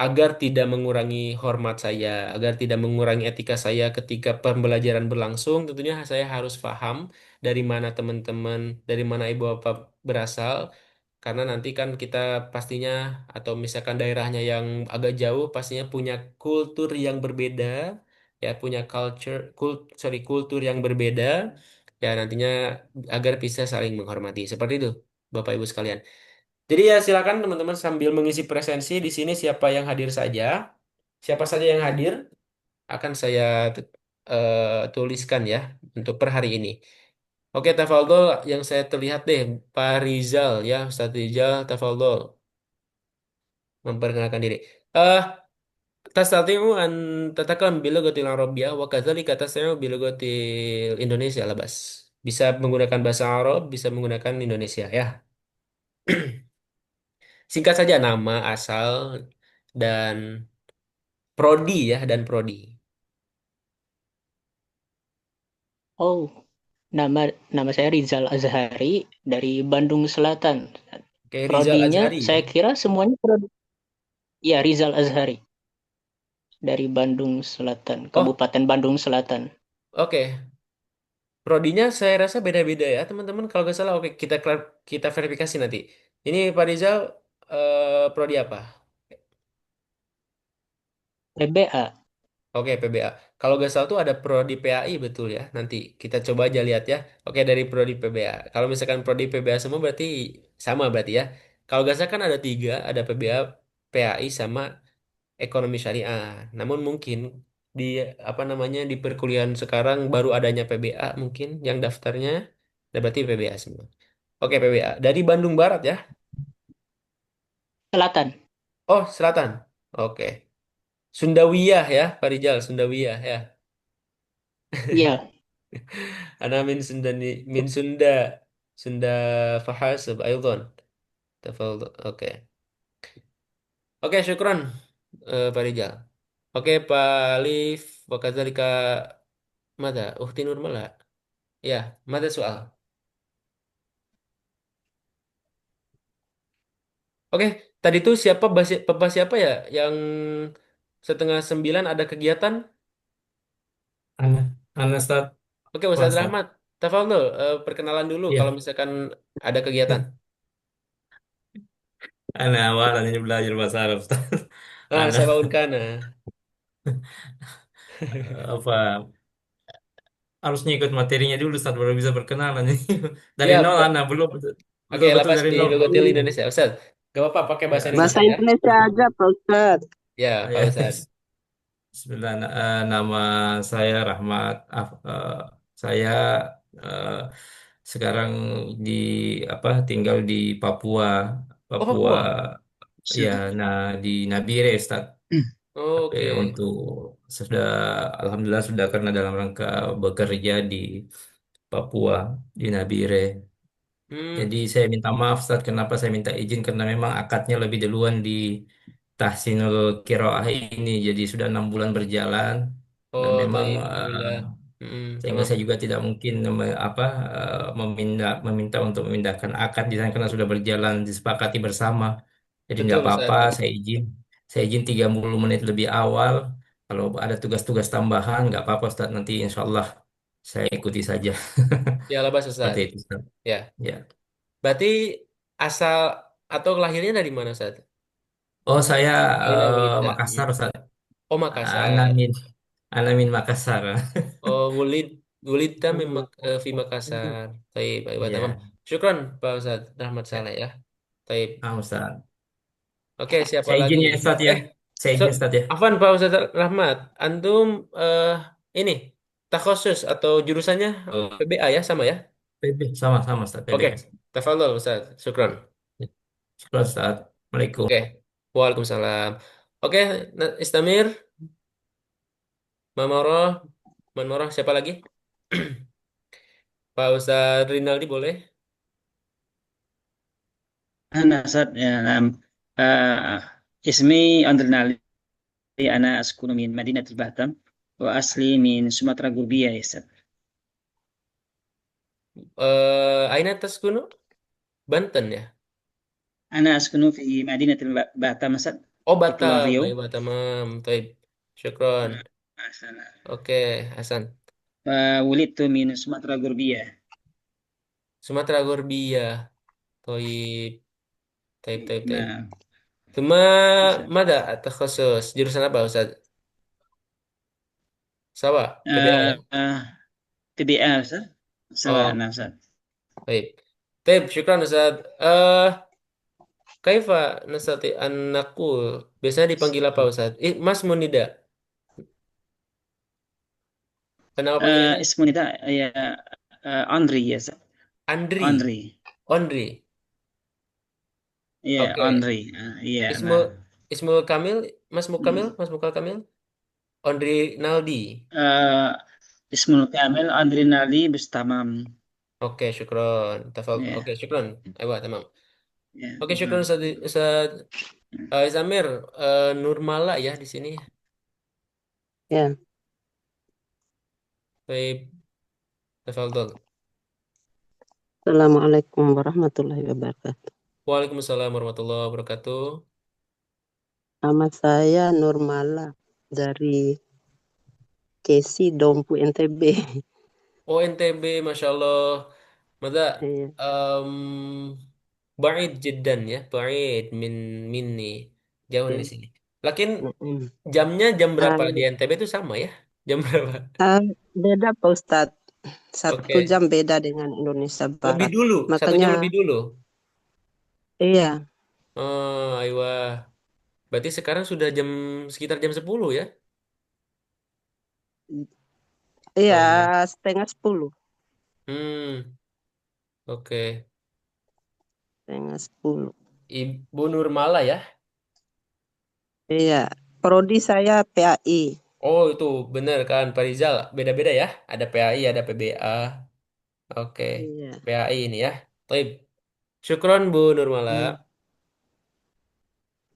[SPEAKER 1] agar tidak mengurangi hormat saya, agar tidak mengurangi etika saya ketika pembelajaran berlangsung, tentunya saya harus paham dari mana teman-teman, dari mana ibu bapak berasal, karena nanti kan kita pastinya atau misalkan daerahnya yang agak jauh pastinya punya kultur yang berbeda, ya punya kultur yang berbeda, ya nantinya agar bisa saling menghormati. Seperti itu, Bapak Ibu sekalian. Jadi ya silakan teman-teman sambil mengisi presensi di sini siapa yang hadir saja, siapa saja yang hadir akan saya tuliskan ya untuk per hari ini. Oke, Tafaldol yang saya terlihat deh Pak Rizal ya, Ustaz Rizal Tafaldol memperkenalkan diri. Eh, Tastati'u an tatakam bilogatil Arabiyyah wa kadzalika tastati'u bilogatil Indonesia lah, Bas. Bisa menggunakan bahasa Arab, bisa menggunakan Indonesia ya. Singkat saja nama, asal, dan prodi ya, dan prodi.
[SPEAKER 7] Oh, nama nama saya Rizal Azhari dari Bandung Selatan.
[SPEAKER 1] Oke, Rizal
[SPEAKER 7] Prodinya
[SPEAKER 1] Azhari ya.
[SPEAKER 7] saya kira semuanya prodi. Ya, Rizal Azhari dari Bandung Selatan,
[SPEAKER 1] Oh,
[SPEAKER 7] Kabupaten Bandung Selatan.
[SPEAKER 1] oke. Prodinya saya rasa beda-beda ya, teman-teman. Kalau nggak salah, oke, kita verifikasi nanti. Ini Pak Rizal, prodi apa?
[SPEAKER 7] PBA.
[SPEAKER 1] Oke, PBA. Kalau nggak salah tuh ada prodi PAI, betul ya. Nanti kita coba aja lihat ya. Oke, dari prodi PBA. Kalau misalkan prodi PBA semua berarti sama berarti ya. Kalau nggak salah kan ada tiga, ada PBA, PAI sama ekonomi syariah. Namun mungkin di apa namanya di perkuliahan sekarang baru adanya PBA mungkin yang daftarnya. Nah, berarti PBA semua. Oke, PBA. Dari Bandung Barat ya?
[SPEAKER 7] Selatan.
[SPEAKER 1] Oh, Selatan. Oke. Sundawiyah ya, Pak Rijal, Sundawiyah ya.
[SPEAKER 7] Iya.
[SPEAKER 1] Ana min Sunda. Sunda fahasab aydan. Tafadhal. Oke. Oke, syukron Pak Rijal. Oke, Pak Alif wa kadzalika mada Uhti Nurmala. Ya, mada soal. Oke, tadi tuh Bapak siapa ya yang setengah sembilan ada kegiatan?
[SPEAKER 6] Ana, Ana Ustaz,
[SPEAKER 1] Oke, Ustadz
[SPEAKER 6] puasa.
[SPEAKER 1] Rahmat. Tafadhol, perkenalan dulu kalau
[SPEAKER 6] Iya,
[SPEAKER 1] misalkan ada kegiatan.
[SPEAKER 6] Ana awalan ini belajar bahasa Arab, Ustaz.
[SPEAKER 1] Ah,
[SPEAKER 6] Ana
[SPEAKER 1] Sabaun Kana.
[SPEAKER 6] apa harus ngikut materinya dulu Ustaz baru bisa berkenalan. Dari
[SPEAKER 1] Siap.
[SPEAKER 6] nol Ana belum
[SPEAKER 1] Oke,
[SPEAKER 6] betul-betul
[SPEAKER 1] lapas
[SPEAKER 6] dari
[SPEAKER 1] di
[SPEAKER 6] nol.
[SPEAKER 1] Logotil Indonesia. Ustadz, gak apa-apa pakai bahasa
[SPEAKER 6] Ya,
[SPEAKER 1] Indonesia
[SPEAKER 5] Bahasa
[SPEAKER 1] ya.
[SPEAKER 5] Indonesia aja, Pak Ustadz.
[SPEAKER 1] Ya, Pak
[SPEAKER 6] ya.
[SPEAKER 1] Ustadz.
[SPEAKER 6] Bismillah, nama saya Rahmat. Saya eh, sekarang di tinggal di Papua,
[SPEAKER 1] Oh,
[SPEAKER 6] Papua.
[SPEAKER 1] Papua.
[SPEAKER 6] Ya, nah di Nabire, Ustaz. Tapi
[SPEAKER 1] Oke.
[SPEAKER 6] untuk sudah, alhamdulillah sudah karena dalam rangka bekerja di Papua, di Nabire.
[SPEAKER 1] Hmm.
[SPEAKER 6] Jadi saya minta maaf, Ustaz, kenapa saya minta izin karena memang akadnya lebih duluan di Tahsinul Qiraah ini. Jadi sudah 6 bulan berjalan dan
[SPEAKER 1] Oh,
[SPEAKER 6] memang
[SPEAKER 1] baik. Alhamdulillah.
[SPEAKER 6] Sehingga
[SPEAKER 1] Tamam.
[SPEAKER 6] saya juga tidak mungkin meminta untuk memindahkan akad di sana karena sudah berjalan disepakati bersama. Jadi nggak
[SPEAKER 1] Betul,
[SPEAKER 6] apa-apa,
[SPEAKER 1] Ustaz.
[SPEAKER 6] saya izin 30 menit lebih awal. Kalau ada tugas-tugas tambahan nggak apa-apa Ustaz. Nanti insya Allah saya ikuti saja.
[SPEAKER 1] Ya, labas,
[SPEAKER 6] Seperti
[SPEAKER 1] Ustaz.
[SPEAKER 6] itu Ustaz.
[SPEAKER 1] Ya.
[SPEAKER 6] Ya.
[SPEAKER 1] Berarti asal atau lahirnya dari mana, Ustaz?
[SPEAKER 6] Oh saya
[SPEAKER 1] Aina Wilida.
[SPEAKER 6] Makassar Ustaz.
[SPEAKER 1] Oh, Makassar.
[SPEAKER 6] Anamin, Anamin Makassar.
[SPEAKER 1] Oh, Wulidta fi Makassar. Taib, baik, tamam.
[SPEAKER 6] Ya,
[SPEAKER 1] Syukran, Pak Ustaz Rahmat
[SPEAKER 6] ya,
[SPEAKER 1] Saleh ya. Taib.
[SPEAKER 6] Ustaz.
[SPEAKER 1] Oke, siapa
[SPEAKER 6] Saya
[SPEAKER 1] lagi?
[SPEAKER 6] izin ya Ustaz ya.
[SPEAKER 1] Eh,
[SPEAKER 6] Saya
[SPEAKER 1] so,
[SPEAKER 6] izin Ustaz ya.
[SPEAKER 1] Afwan Pak Ustaz Rahmat. Antum ini takhusus atau jurusannya PBA ya, sama ya?
[SPEAKER 6] PB sama-sama Ustaz
[SPEAKER 1] Oke,
[SPEAKER 6] PBS.
[SPEAKER 1] tafadhol Ustaz. Syukran.
[SPEAKER 6] Syukur Ustaz. Waalaikumsalam.
[SPEAKER 1] Oke. Waalaikumsalam. Oke, Istamir, Mamoroh, Manmoroh, siapa lagi? Pak Ustaz Rinaldi boleh?
[SPEAKER 10] أنا أسد نعم اسمي أندرنالي. أنا أسكن من مدينة البهتم وأصلي من سومطرة غربية يا أستاذ.
[SPEAKER 1] Aina Taskunu? Banten ya?
[SPEAKER 10] أنا أسكن في مدينة البهتم أستاذ،
[SPEAKER 1] Oh,
[SPEAKER 10] Kepulauan
[SPEAKER 1] Batam. Ayo
[SPEAKER 10] Riau.
[SPEAKER 1] Batam. Taib. Syukron. Oke, Hasan.
[SPEAKER 10] وولدت من سومطرة غربية.
[SPEAKER 1] Sumatera Gorbia. Taib. Taib, taib, taib.
[SPEAKER 10] نعم.
[SPEAKER 1] Cuma mada atau khusus jurusan apa Ustaz? Sawa, PBA ya?
[SPEAKER 10] TBA أستاذ. سواء
[SPEAKER 1] Oh,
[SPEAKER 10] نعم أستاذ.
[SPEAKER 1] baik. Taib, syukran Ustaz. Kaifa nasati an naqul? Biasanya dipanggil apa Ustaz? Mas Munida. Nama panggilannya?
[SPEAKER 10] اسمه نداء يا أندري يا أستاذ.
[SPEAKER 1] Andri.
[SPEAKER 10] أندري.
[SPEAKER 1] Ondri.
[SPEAKER 10] يا
[SPEAKER 1] Oke.
[SPEAKER 10] أندري يا
[SPEAKER 1] Ismul
[SPEAKER 10] نعم.
[SPEAKER 1] Ismul Kamil, Mas Mukamil, Mas Mukal Kamil, Ondri Naldi.
[SPEAKER 10] اسمه الكامل أندري نالي بستمام.
[SPEAKER 1] Oke, syukron. Oke,
[SPEAKER 10] يا
[SPEAKER 1] syukron. Ayo, tamam.
[SPEAKER 10] يا
[SPEAKER 1] Oke, syukron Ustaz, Ustaz Zamir. Nurmala ya di sini.
[SPEAKER 12] Ya,
[SPEAKER 1] Baik, tafadhol.
[SPEAKER 12] Assalamualaikum warahmatullahi wabarakatuh.
[SPEAKER 1] Waalaikumsalam warahmatullahi wabarakatuh.
[SPEAKER 12] Nama saya Nurmala dari Kesi Dompu NTB.
[SPEAKER 1] Oh, NTB, Masya Allah. Mada,
[SPEAKER 12] Iya.
[SPEAKER 1] ba'id jiddan ya, ba'id minni. Jauh dari
[SPEAKER 12] Iya.
[SPEAKER 1] sini. Lakin
[SPEAKER 12] Mm-mm.
[SPEAKER 1] jamnya jam berapa di
[SPEAKER 12] Ah,
[SPEAKER 1] NTB itu sama ya? Jam berapa?
[SPEAKER 12] ah, beda Pak Ustadz. 1 jam
[SPEAKER 1] Oke.
[SPEAKER 12] beda dengan Indonesia
[SPEAKER 1] Lebih
[SPEAKER 12] Barat.
[SPEAKER 1] dulu, 1 jam
[SPEAKER 12] Makanya,
[SPEAKER 1] lebih dulu.
[SPEAKER 12] iya,
[SPEAKER 1] Oh, ayo. Berarti sekarang sudah sekitar jam 10 ya?
[SPEAKER 12] iya
[SPEAKER 1] Oh.
[SPEAKER 12] 9:30.
[SPEAKER 1] Hmm, oke.
[SPEAKER 12] 9:30.
[SPEAKER 1] Ibu Nurmala ya?
[SPEAKER 12] Iya, prodi saya PAI.
[SPEAKER 1] Oh, itu benar kan, Pak Rizal. Beda-beda ya. Ada PAI, ada PBA. Oke.
[SPEAKER 12] Iya,
[SPEAKER 1] PAI ini ya. Taib. Syukron Bu Nurmala.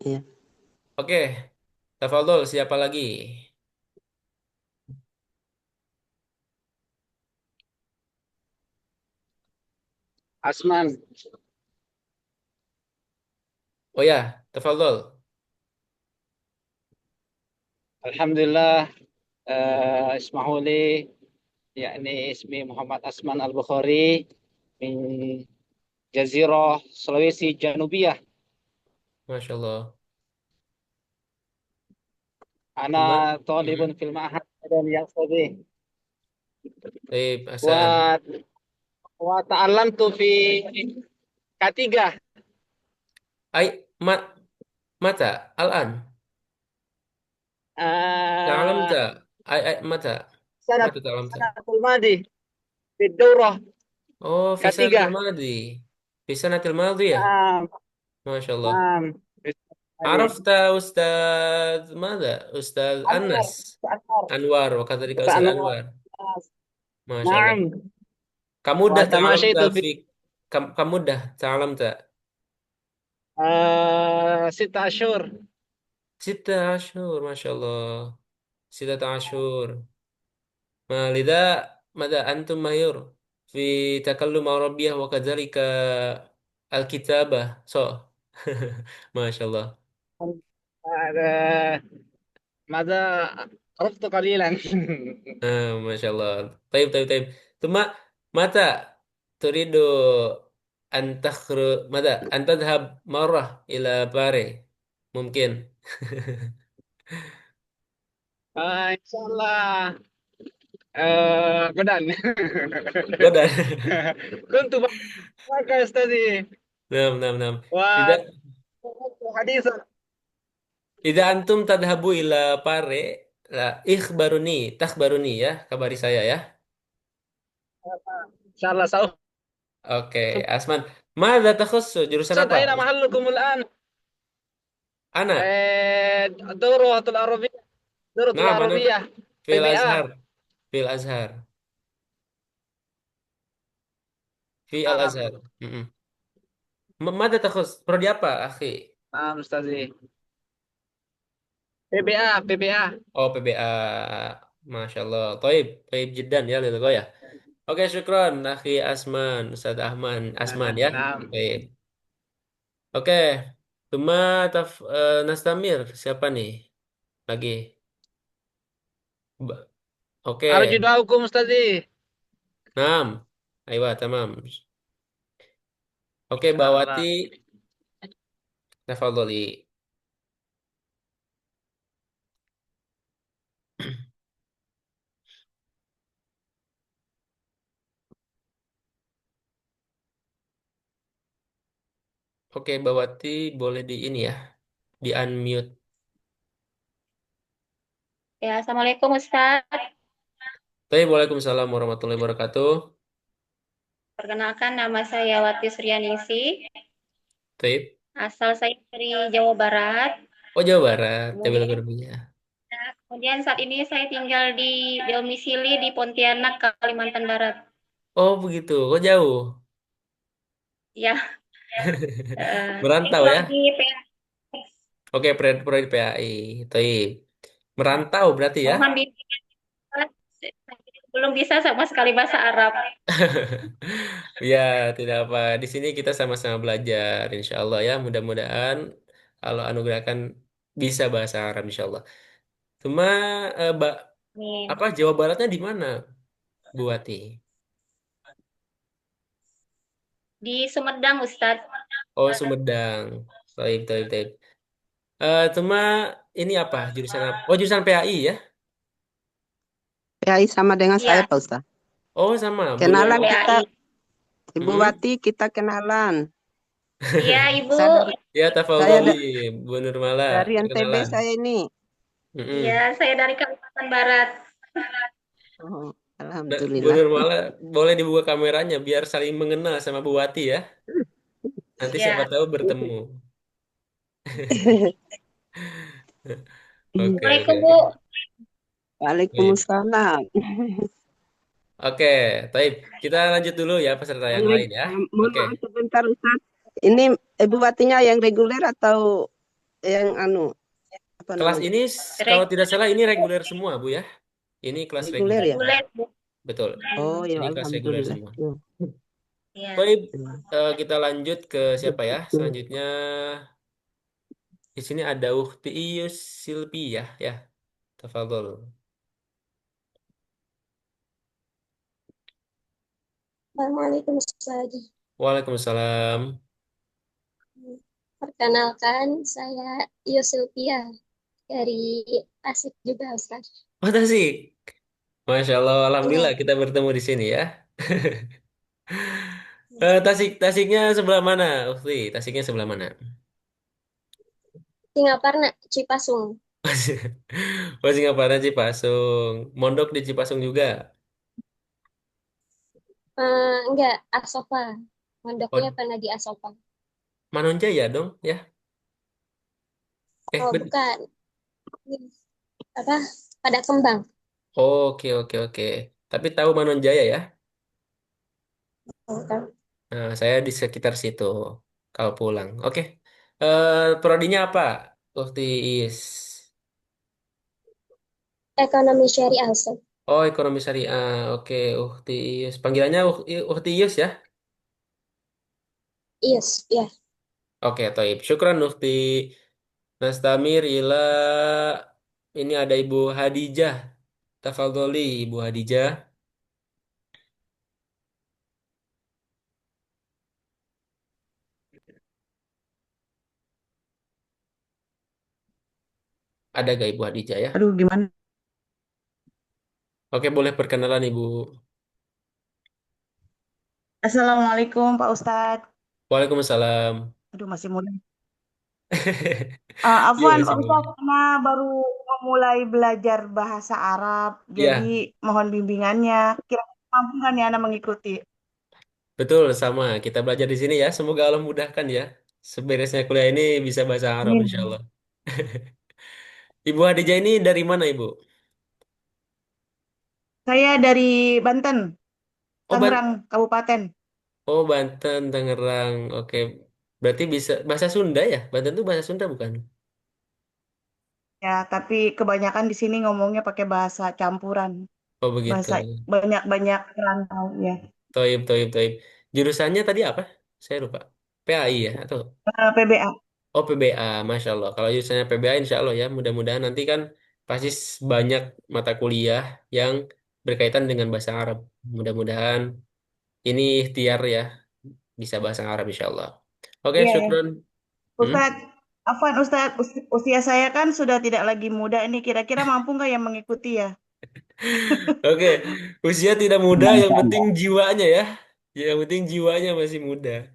[SPEAKER 12] iya, iya.
[SPEAKER 1] Oke. Tafadhol, siapa lagi?
[SPEAKER 10] Asman.
[SPEAKER 1] Oh ya, tafadhol.
[SPEAKER 10] Alhamdulillah. اسمحوا لي يعني اسمي محمد أسمان البخاري من جزيرة سلويسي الجنوبية.
[SPEAKER 1] Masya Allah. Cuma,
[SPEAKER 10] أنا طالب في المعهد المدني السعودي
[SPEAKER 1] Taib, Hasan.
[SPEAKER 10] و- وتعلمت في K3
[SPEAKER 1] Ay, mata, Al-an.
[SPEAKER 10] آه،
[SPEAKER 1] Ta'alamta. Mata.
[SPEAKER 10] سنة
[SPEAKER 1] Mata ta'alamta.
[SPEAKER 10] السنة الماضي في الدورة
[SPEAKER 1] Oh, في سنة
[SPEAKER 10] K3.
[SPEAKER 1] الماضي. في السنة الماضية.
[SPEAKER 10] نعم.
[SPEAKER 1] ما شاء الله.
[SPEAKER 10] نعم. في السنة الماضية.
[SPEAKER 1] عرفت أستاذ ماذا؟ أستاذ
[SPEAKER 10] أنور.
[SPEAKER 1] أنس
[SPEAKER 10] أنور.
[SPEAKER 1] أنوار وكذلك
[SPEAKER 10] أستاذ
[SPEAKER 1] أستاذ
[SPEAKER 10] أنور.
[SPEAKER 1] أنوار. ما شاء الله.
[SPEAKER 10] نعم.
[SPEAKER 1] Kamu dah تعلمت
[SPEAKER 10] وتماشيت في
[SPEAKER 1] في kamu dah تعلمت
[SPEAKER 10] 6 أشهر.
[SPEAKER 1] 6 أشهر ما شاء الله 6 أشهر لذا ماذا أنتم ماهر في تكلم عربية وكذلك الكتابة ما شاء الله.
[SPEAKER 10] آه، ماذا عرفت قليلا.
[SPEAKER 1] ما شاء الله. طيب طيب طيب. ثم متى تريد أن تخرج، ماذا أن تذهب مرة إلى باري ممكن؟
[SPEAKER 10] إن شاء الله غدا.
[SPEAKER 1] غدا.
[SPEAKER 10] كنت معك يا أستاذي
[SPEAKER 1] نعم نعم نعم. إذا
[SPEAKER 10] وحديثا.
[SPEAKER 1] إذا أنتم تذهبوا إلى باري، لا تخبروني ya, kabari saya ya.
[SPEAKER 10] إن شاء الله سوف.
[SPEAKER 1] Oke, Asman. Mada takhussu jurusan
[SPEAKER 10] أستاذ
[SPEAKER 1] apa?
[SPEAKER 10] أين محلكم الآن؟
[SPEAKER 1] Ana.
[SPEAKER 10] دورة العربية، دورة
[SPEAKER 1] Nah, mana
[SPEAKER 10] العربية
[SPEAKER 1] fil
[SPEAKER 10] PBA.
[SPEAKER 1] Azhar. Fil Azhar. Fi Al
[SPEAKER 10] نعم
[SPEAKER 1] Azhar. Mm-mm. Mada takhus? Prodi apa, akhi?
[SPEAKER 10] نعم أستاذي. PBA PBA.
[SPEAKER 1] Oh, PBA. Masya Allah. Taib, taib jiddan ya, lil ya. Oke, syukron, akhi Asman, Ustaz Asman ya.
[SPEAKER 10] نعم.
[SPEAKER 1] Baik. Oke, Tuma Nastamir, siapa nih? Lagi.
[SPEAKER 10] أرجو
[SPEAKER 1] Oke,
[SPEAKER 10] دعاءكم أستاذي.
[SPEAKER 1] Nam. Ayo, tamam. Oke,
[SPEAKER 10] إن شاء
[SPEAKER 1] Bawati,
[SPEAKER 10] الله.
[SPEAKER 1] tafadholi. Oke, Bawati boleh di ini ya, di unmute.
[SPEAKER 13] Ya, Assalamualaikum Ustaz.
[SPEAKER 1] Tapi Waalaikumsalam warahmatullahi wabarakatuh.
[SPEAKER 13] Perkenalkan nama saya Wati Suryaningsi.
[SPEAKER 1] Taib.
[SPEAKER 13] Asal saya dari Jawa Barat.
[SPEAKER 1] Oh, Jawa Barat, Jawa
[SPEAKER 13] Kemudian,
[SPEAKER 1] Barat.
[SPEAKER 13] kemudian saat ini saya tinggal di domisili di Pontianak, Kalimantan Barat.
[SPEAKER 1] Oh, begitu. Kok jauh?
[SPEAKER 13] Ya, saya
[SPEAKER 1] Merantau ya?
[SPEAKER 13] prodi PA.
[SPEAKER 1] Oke, proyek PAI. Taib. Merantau berarti ya?
[SPEAKER 13] Mohon bimbingan Ustaz. Saya belum bisa sama sekali bahasa Arab.
[SPEAKER 1] Ya, tidak apa. Di sini kita sama-sama belajar, insya Allah ya. Mudah-mudahan Allah anugerahkan bisa bahasa Arab, insya Allah. Cuma
[SPEAKER 13] Amin.
[SPEAKER 1] apa Jawa Baratnya di mana, Bu Wati?
[SPEAKER 13] Di Sumedang, Ustaz.
[SPEAKER 1] Oh, Sumedang. Taib, taib, taib. Cuma ini apa? Jurusan apa? Oh, jurusan PAI ya?
[SPEAKER 12] PAI sama dengan saya,
[SPEAKER 13] Iya,
[SPEAKER 12] Pak Ustaz.
[SPEAKER 1] Oh, sama.
[SPEAKER 12] Kenalan
[SPEAKER 1] Beliau.
[SPEAKER 12] kita,
[SPEAKER 13] PAI.
[SPEAKER 12] Ibu
[SPEAKER 1] Hmm?
[SPEAKER 12] Wati, kita kenalan.
[SPEAKER 13] Iya, Ibu.
[SPEAKER 12] Saya dari,
[SPEAKER 1] Ya,
[SPEAKER 12] saya
[SPEAKER 1] tafadholi, Bu Nurmala.
[SPEAKER 12] dari NTB
[SPEAKER 1] Perkenalan.
[SPEAKER 12] saya ini.
[SPEAKER 1] Mm-mm.
[SPEAKER 13] Iya, saya dari Kalimantan Barat.
[SPEAKER 12] Oh,
[SPEAKER 1] Bu
[SPEAKER 12] Alhamdulillah.
[SPEAKER 1] Nurmala, boleh dibuka kameranya biar saling mengenal sama Bu Wati ya. Nanti siapa
[SPEAKER 13] Iya.
[SPEAKER 1] tahu bertemu. Oke, oke,
[SPEAKER 13] Assalamualaikum,
[SPEAKER 1] oke.
[SPEAKER 13] Bu.
[SPEAKER 1] Baik.
[SPEAKER 12] Waalaikumsalam.
[SPEAKER 1] Oke, baik. Kita lanjut dulu ya peserta yang lain ya.
[SPEAKER 12] Mohon
[SPEAKER 1] Oke.
[SPEAKER 12] maaf sebentar, Ustaz. Ini Ibu Watinya yang reguler atau yang apa
[SPEAKER 1] Kelas
[SPEAKER 12] namanya?
[SPEAKER 1] ini kalau tidak salah ini reguler semua, Bu ya. Ini kelas
[SPEAKER 12] Reguler
[SPEAKER 1] reguler.
[SPEAKER 12] ya?
[SPEAKER 13] Reguler, Bu.
[SPEAKER 1] Betul.
[SPEAKER 12] Oh ya,
[SPEAKER 1] Ini kelas reguler
[SPEAKER 12] Alhamdulillah.
[SPEAKER 1] semua.
[SPEAKER 13] Iya.
[SPEAKER 1] Baik, kita lanjut ke siapa ya? Selanjutnya di sini ada Ukti Iyus Silpiyah ya. Tafadhol.
[SPEAKER 14] Assalamualaikum Ustaz.
[SPEAKER 1] Waalaikumsalam.
[SPEAKER 14] Perkenalkan, saya Yusulfia dari Tasik juga Ustaz.
[SPEAKER 1] Oh, Tasik. Masya Allah,
[SPEAKER 14] Iya,
[SPEAKER 1] Alhamdulillah kita bertemu di sini ya. Tasiknya sebelah mana, Ukti? Tasiknya sebelah mana?
[SPEAKER 14] Singaparna, Cipasung.
[SPEAKER 1] Oh, Singaparna Cipasung. Mondok di Cipasung juga.
[SPEAKER 14] Enggak, Asofa. Mondoknya
[SPEAKER 1] Oh,
[SPEAKER 14] pernah di Asofa.
[SPEAKER 1] Manonjaya dong, ya?
[SPEAKER 14] Oh, bukan. Apa? Pada Kembang.
[SPEAKER 1] Oke, oke, oke. Tapi tahu Manonjaya ya?
[SPEAKER 14] Oh, tahu.
[SPEAKER 1] Nah, saya di sekitar situ kalau pulang. Oke. Prodinya apa? Ukti Is.
[SPEAKER 14] Ekonomi Syariah Ustaz.
[SPEAKER 1] Oh, ekonomi syariah. Oke, Ius. Panggilannya Ius ya?
[SPEAKER 14] Yes, ya.
[SPEAKER 1] Oke, Taib. Syukran Ukti. Nastamir ila ini ada Ibu Hadijah. Tafadholi Ibu Hadijah. Ada gak Ibu Hadijah ya?
[SPEAKER 5] Aduh, gimana?
[SPEAKER 1] Oke, boleh perkenalan Ibu.
[SPEAKER 5] Assalamualaikum, Pak Ustadz.
[SPEAKER 1] Waalaikumsalam.
[SPEAKER 5] Aduh, masih muda.
[SPEAKER 1] Iya
[SPEAKER 5] Afwan,
[SPEAKER 1] masih
[SPEAKER 5] Pak
[SPEAKER 1] muda.
[SPEAKER 5] Ustadz, karena baru memulai belajar bahasa Arab, jadi
[SPEAKER 1] Iya,
[SPEAKER 5] mohon bimbingannya. Kira-kira mampu nggak nih Anda mengikuti?
[SPEAKER 1] betul sama. Kita belajar di sini ya. Semoga Allah mudahkan ya. Seberesnya kuliah ini bisa bahasa Arab insya
[SPEAKER 5] Amin.
[SPEAKER 1] Allah. Ibu Hadijah ini dari mana Ibu?
[SPEAKER 5] Saya dari Banten,
[SPEAKER 1] Oh,
[SPEAKER 5] Tangerang, Kabupaten.
[SPEAKER 1] oh Banten, Tangerang. Oke. Berarti bisa bahasa Sunda ya? Banten itu bahasa Sunda bukan?
[SPEAKER 5] Ya, tapi kebanyakan di sini ngomongnya pakai bahasa campuran,
[SPEAKER 1] Oh begitu.
[SPEAKER 5] bahasa banyak-banyak rantau ya.
[SPEAKER 1] Toib, toib, toib. Jurusannya tadi apa? Saya lupa. PAI ya? Atau
[SPEAKER 5] PBA.
[SPEAKER 1] oh PBA, Masya Allah. Kalau jurusannya PBA, Insya Allah ya. Mudah-mudahan nanti kan pasti banyak mata kuliah yang berkaitan dengan bahasa Arab. Mudah-mudahan ini ikhtiar ya. Bisa bahasa Arab Insya Allah. Oke,
[SPEAKER 5] Iya,
[SPEAKER 1] syukron. Hmm?
[SPEAKER 5] Ustadz. Afwan Ustadz, usia saya kan sudah tidak lagi muda ini. Kira-kira mampu nggak yang mengikuti ya?
[SPEAKER 1] Oke, usia tidak muda,
[SPEAKER 3] Tenang,
[SPEAKER 1] yang
[SPEAKER 3] Anda.
[SPEAKER 1] penting jiwanya ya. Yang penting jiwanya masih muda.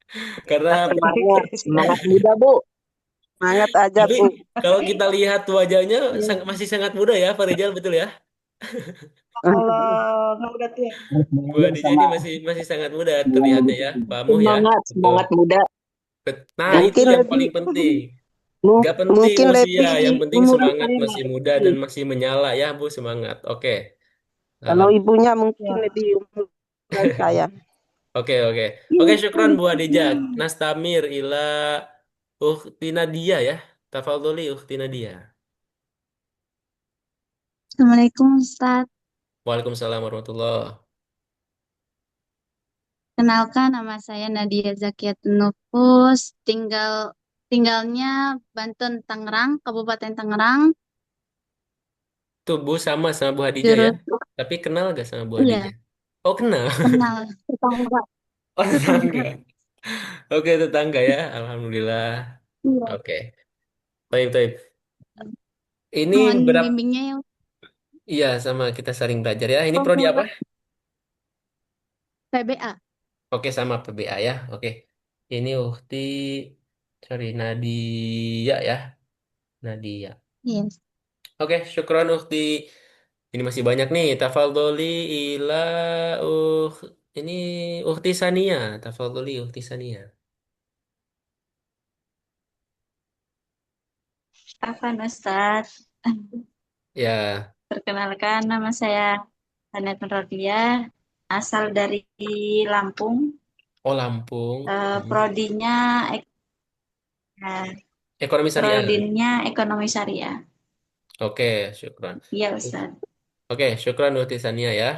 [SPEAKER 12] Ah,
[SPEAKER 1] Karena
[SPEAKER 12] semangat, semangat muda, Bu. Semangat aja,
[SPEAKER 1] tapi
[SPEAKER 12] Bu.
[SPEAKER 1] kalau kita lihat wajahnya
[SPEAKER 12] Iya.
[SPEAKER 1] masih sangat muda ya, Farijal betul ya?
[SPEAKER 5] Allah, nggak udah tua.
[SPEAKER 1] Bu
[SPEAKER 3] Belajar
[SPEAKER 1] Adija
[SPEAKER 3] sama
[SPEAKER 1] ini masih sangat muda
[SPEAKER 3] yang
[SPEAKER 1] terlihatnya ya,
[SPEAKER 3] begitu.
[SPEAKER 1] Pak Muh ya,
[SPEAKER 12] Semangat,
[SPEAKER 1] betul.
[SPEAKER 12] semangat muda.
[SPEAKER 1] Nah, itu
[SPEAKER 12] Mungkin
[SPEAKER 1] yang
[SPEAKER 12] lebih,
[SPEAKER 1] paling penting. Gak penting
[SPEAKER 12] mungkin
[SPEAKER 1] usia,
[SPEAKER 12] lebih
[SPEAKER 1] yang penting
[SPEAKER 12] umur
[SPEAKER 1] semangat
[SPEAKER 12] saya.
[SPEAKER 1] masih muda dan masih menyala ya, Bu, semangat. Oke,
[SPEAKER 12] Kalau
[SPEAKER 1] Alhamdulillah.
[SPEAKER 12] ibunya mungkin
[SPEAKER 5] Ya.
[SPEAKER 12] lebih umur dari saya.
[SPEAKER 1] Oke, oke. Oke, syukran Bu Adija. Nastamir ila Ukhti Nadia ya. Tafadholi Ukhti Nadia.
[SPEAKER 15] Assalamualaikum Ustadz.
[SPEAKER 1] Waalaikumsalam warahmatullahi.
[SPEAKER 15] Kenalkan nama saya Nadia Zakiat Nufus, tinggalnya Banten Tangerang, Kabupaten Tangerang.
[SPEAKER 1] Tuh Bu sama Bu Hadijah ya.
[SPEAKER 15] Jurus
[SPEAKER 1] Tapi kenal gak sama Bu
[SPEAKER 15] iya,
[SPEAKER 1] Hadijah? Oh kenal.
[SPEAKER 15] kenal tetangga.
[SPEAKER 1] Oh
[SPEAKER 15] Tetangga.
[SPEAKER 1] tetangga. Oke tetangga ya. Alhamdulillah.
[SPEAKER 15] Iya.
[SPEAKER 1] Oke. Baik, baik. Ini
[SPEAKER 15] Mohon
[SPEAKER 1] berapa?
[SPEAKER 15] bimbingnya ya.
[SPEAKER 1] Iya sama kita sering belajar ya. Ini prodi apa?
[SPEAKER 15] Oh, PBA.
[SPEAKER 1] Oke sama PBA ya. Oke. Ini Ukti sorry Nadia ya. Nadia.
[SPEAKER 15] Yes.
[SPEAKER 1] Oke, syukron Ukti. Ini masih banyak nih. Tafadholi ila uh ini Ukti Sania. Tafadholi Ukti Sania.
[SPEAKER 15] Afan Ustadz.
[SPEAKER 1] Ya.
[SPEAKER 15] Perkenalkan nama saya Hanet Rodia, asal dari Lampung.
[SPEAKER 1] Oh Lampung.
[SPEAKER 15] Prodinya eh,
[SPEAKER 1] Ekonomi syariah.
[SPEAKER 15] Prodinya ekonomi syariah.
[SPEAKER 1] Oke, syukron.
[SPEAKER 15] Iya Ustadz.
[SPEAKER 1] Oke, syukron Ukti Sania ya.